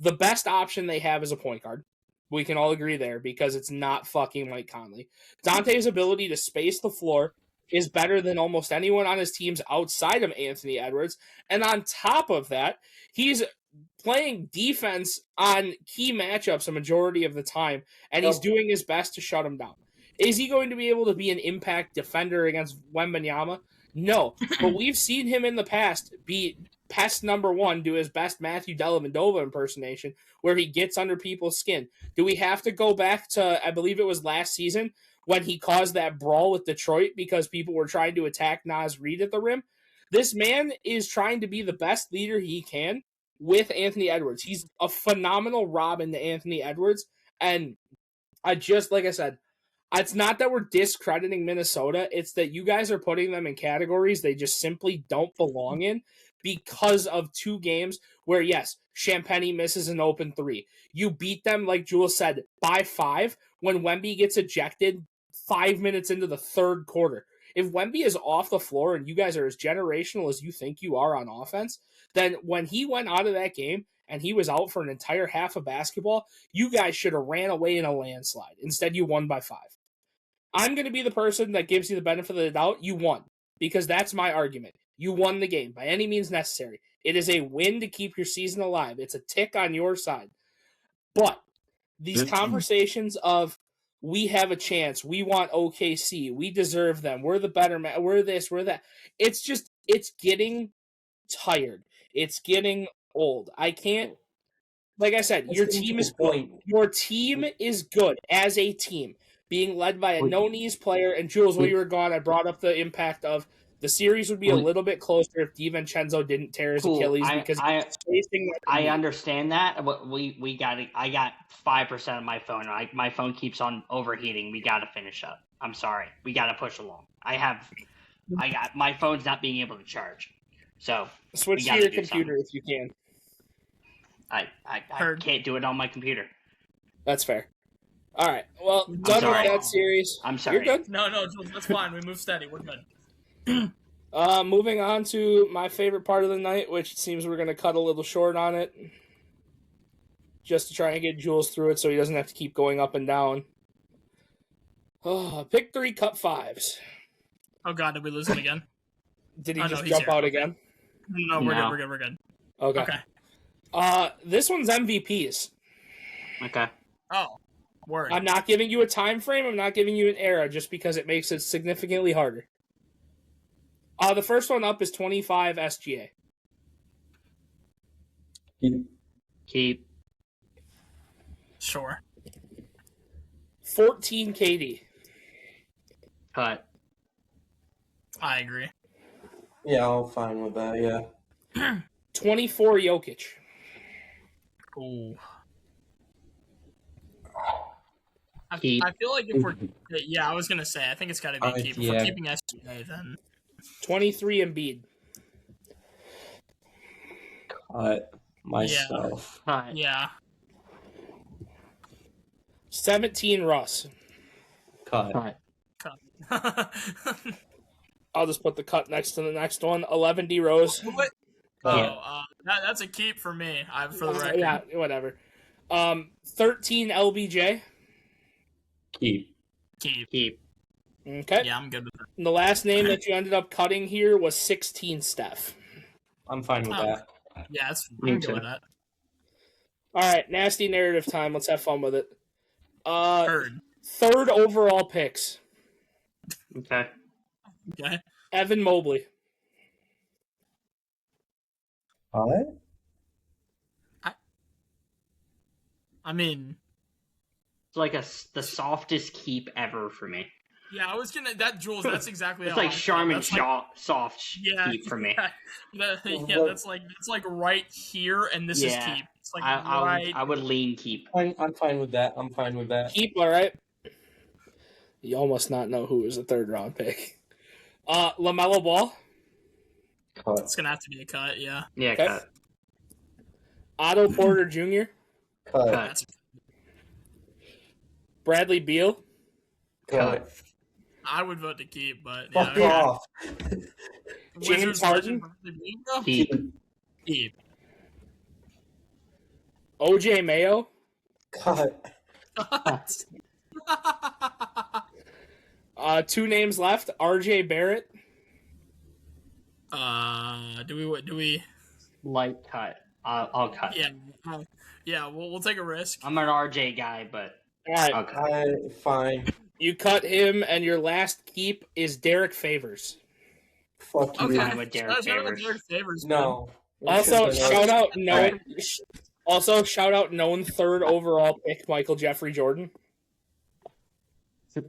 the best option they have as a point guard. We can all agree there because it's not fucking Mike Conley. Dante's ability to space the floor is better than almost anyone on his teams outside of Anthony Edwards. And on top of that, he's playing defense on key matchups a majority of the time, and he's doing his best to shut him down. Is he going to be able to be an impact defender against Wembanyama? No, but we've seen him in the past be pest number one, do his best Matthew Dellavedova impersonation, where he gets under people's skin. Do we have to go back to, I believe it was last season, when he caused that brawl with Detroit because people were trying to attack Naz Reid at the rim? This man is trying to be the best leader he can with Anthony Edwards. He's a phenomenal Robin to Anthony Edwards, and like I said, it's not that we're discrediting Minnesota. It's that you guys are putting them in categories they just simply don't belong in because of 2 games where, yes, Champagny misses an open 3. You beat them, like Jules said, by 5 when Wemby gets ejected 5 minutes into the third quarter. If Wemby is off the floor and you guys are as generational as you think you are on offense, then when he went out of that game and he was out for an entire half of basketball, you guys should have ran away in a landslide. Instead, you won by 5. I'm going to be the person that gives you the benefit of the doubt. You won, because that's my argument. You won the game by any means necessary. It is a win to keep your season alive. It's a tick on your side. But these conversations of, we have a chance, we want OKC, we deserve them, we're the better man, we're this, we're that. It's getting tired. It's getting old. I can't, like I said, your team is good. Your team is good as a team, being led by a no-knees player. And Jules, when you were gone, I brought up the impact of the series would be a little bit closer if DiVincenzo didn't tear his Achilles because he's chasing. I understand that. I got 5% of my phone. My phone keeps on overheating. We got to finish up. I'm sorry. We got to push along. My phone's not being able to charge. So switch to your computer if you can. I can't do it on my computer. That's fair. All right. Well, done with that series. I'm sorry. You're good. No, that's fine. We move steady. We're good. Moving on to my favorite part of the night, which it seems we're going to cut a little short on it, just to try and get Jules through it so he doesn't have to keep going up and down. Pick 3, cut 5s. Oh, God, did we lose him again? Did he just jump out again? No, we're good. Okay. This one's MVPs. Okay. Oh, word. I'm not giving you a time frame. I'm not giving you an era just because it makes it significantly harder. The first one up is 25 SGA. Keep. Sure. 14 KD. Cut. I agree. Yeah, I'm fine with that, yeah. 24 Jokic. Ooh. I Keep. feel like if we're... Yeah, I was going to say, I think it's got to be a keep. If we're keeping SGA, then... 23 Embiid. Cut myself. Cut. Yeah. 17 Russ. Cut. I'll just put the cut next to the next one. 11 D Rose. What? Oh, that's a keep for me. For the record. Yeah, whatever. 13 LBJ. Keep. Okay. Yeah, I'm good with that. And the last name that you ended up cutting here was 16 Steph. I'm fine with that. Yeah, I'm good with that. All right, nasty narrative time. Let's have fun with it. Heard. Third overall picks. Okay. Evan Mobley. What? I mean... It's like the softest keep ever for me. Yeah, I was gonna... Jules, that's exactly it's how like Charmin soft yeah, keep for me. Yeah, that's like right here, and this is keep. It's like I would lean keep. I'm fine with that. Keep, all right. You almost not know who was the third round pick. LaMelo Ball. Cut. It's gonna have to be a cut, yeah. Yeah, okay. cut. Otto Porter Jr. Cut. Bradley Beal. Cut. I would vote to keep, but Fuck yeah. off. James Harden. Keep. OJ Mayo. Cut. 2 names left. RJ Barrett. Do we Light cut. I'll cut. Yeah. We'll take a risk. I'm an RJ guy, but All right, I'll cut. Fine. you cut him, and your last keep is Derek Favors. Fuck you. Okay. Fine with Derek Shout out Favors. Derek Favors. No. Also, shout out Alright. known third overall pick Michael Jeffrey Jordan.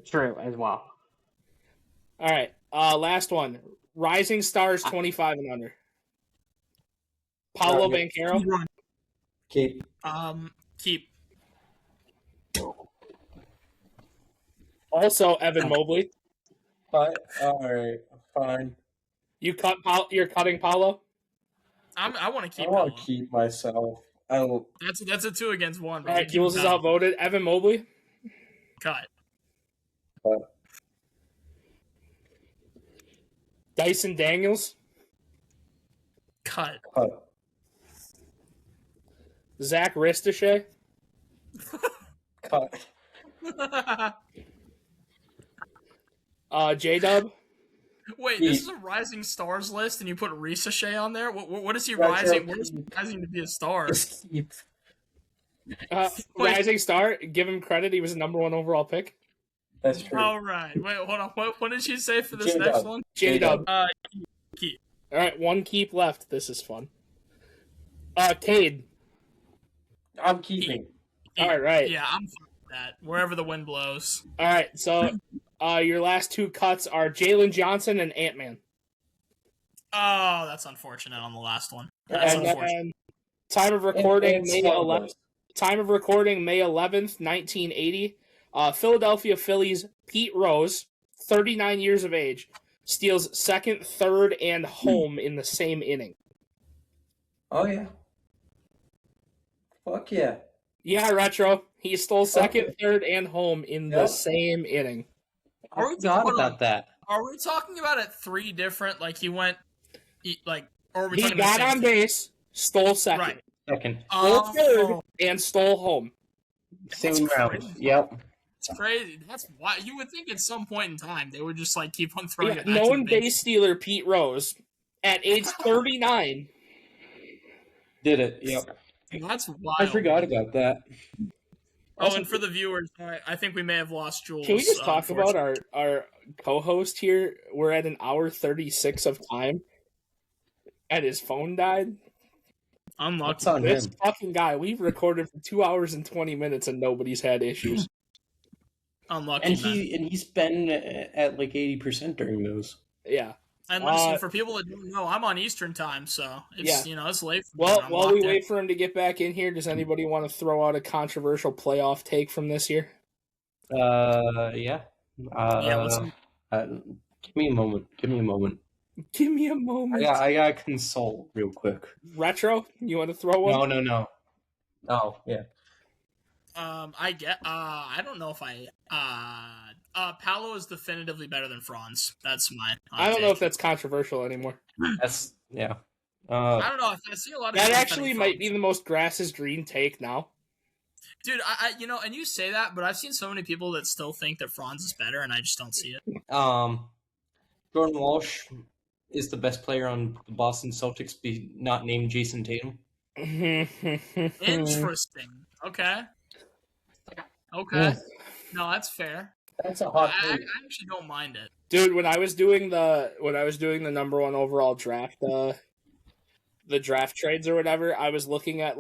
True as well. All right, last one. Rising Stars 25 and under. Paulo Right. Banchero. Keep. Keep. Also Evan Mobley. But alright, fine. You're cutting Paulo. I want to keep. I want Paulo. to keep myself. I will. That's a 2 against 1. All But right, Jules is outvoted. Evan Mobley. Cut. Dyson Daniels. Cut. Zach Ristochet. Cut. J-Dub. Wait, this is a Rising Stars list, and you put Ricochet on there? What is he Retro rising? What is he rising to be a star? Just keep. Rising Star. Give him credit. He was a number 1 overall pick. That's true. All right. Wait, hold on. What did you say for this J-Dub. next one? J-Dub. Keep. All right, 1 keep left. This is fun. Cade. I'm keeping. All right. Yeah, I'm fine with that. Wherever the wind blows. All right, so your last 2 cuts are Jalen Johnson and Ant-Man. Oh, that's unfortunate on the last one. That's And unfortunate. then time of recording, And May slow 11th. Time of recording, May 11th, 1980. Philadelphia Phillies Pete Rose, 39 years of age, steals second, third, and home in the same inning. Oh yeah. Fuck yeah. Yeah, Retro. He stole second, Okay. third, and home in the Yep. same inning. I forgot about that. Are we talking about it 3 different? Like he went, or are we He talking got about on base, stole second, Right. Second. stole Oh, third, and stole home. Same round. crazy. Yep. it's crazy. That's why you would think at some point in time they would just keep on throwing Yeah, it back to known the base. base stealer Pete Rose at age 39. Did it. Yep. That's wild. I forgot about that. Oh, and for the viewers, I think we may have lost Jules. Can we just talk about unfortunately. our co-host here? We're at an hour 36 of time, and his phone died. Unlucky. What's on This him? fucking guy, we've recorded for 2 hours and 20 minutes, and nobody's had issues. Unlucky. And man. he's been at like 80% during those. Yeah. And listen, for people that don't know, I'm on Eastern time, so it's it's late. For me Well, and I'm while we locked in. wait for him to get back in here, does anybody want to throw out a controversial playoff take from this year? Yeah. let's- Give me a moment. Give me a moment. I gotta consult real quick. Retro, you want to throw one? No. Oh, yeah. I don't know if Paolo is definitively better than Franz. That's my. I don't know if that's controversial anymore. That's, yeah. I don't know. I see a lot of That people actually defending might Franz. be the most grass is green take now. Dude, and you say that, but I've seen so many people that still think that Franz is better, and I just don't see it. Jordan Walsh is the best player on the Boston Celtics, not named Jason Tatum. Interesting. Okay. No, that's fair. That's a hot I take. actually don't mind it. Dude, when I was doing the number 1 overall draft, the draft trades or whatever, I was looking at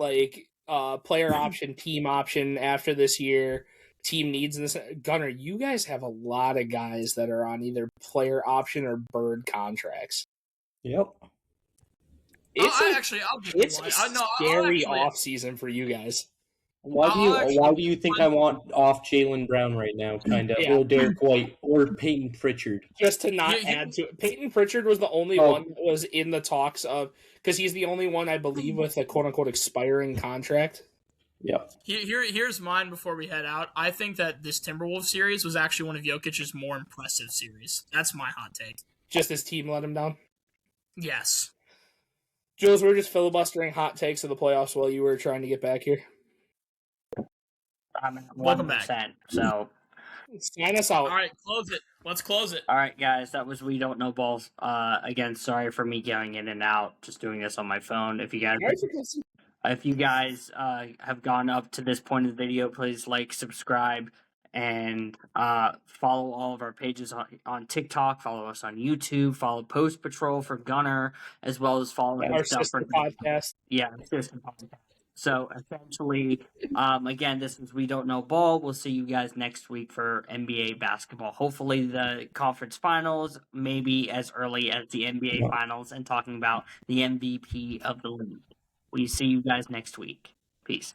player option, team option after this year, team needs and this. Gunner, you guys have a lot of guys that are on either player option or bird contracts. Yep. It's I'll give you it's one. a I'll scary actually- off season for you guys. Why do you think I want off Jaylen Brown right now, kind of, Yeah. or Derek White, or Peyton Pritchard? Just to not Yeah, add to it. Peyton Pritchard was the only one that was in the talks of, because he's the only one, I believe, with a quote-unquote expiring contract. Yep. Here's mine before we head out. I think that this Timberwolves series was actually one of Jokic's more impressive series. That's my hot take. Just his team let him down. Yes. Jules, we're just filibustering hot takes of the playoffs while you were trying to get back here. I'm at Welcome back. 1%. So, Sign us out. All right, close it. Let's close it. all right, guys, that was We Don't Know Balls. Again, sorry for me going in and out, just doing this on my phone. If you guys, If you guys have gone up to this point of the video, please like, subscribe, and follow all of our pages on TikTok. Follow us on YouTube. Follow Post Patrol for Gunner, as well as follow Our his stuff sister for podcast. sister podcast. So essentially, again, this is We Don't Know Ball. We'll see you guys next week for NBA basketball. Hopefully, the conference finals, maybe as early as the NBA finals, and talking about the MVP of the league. We see you guys next week. Peace.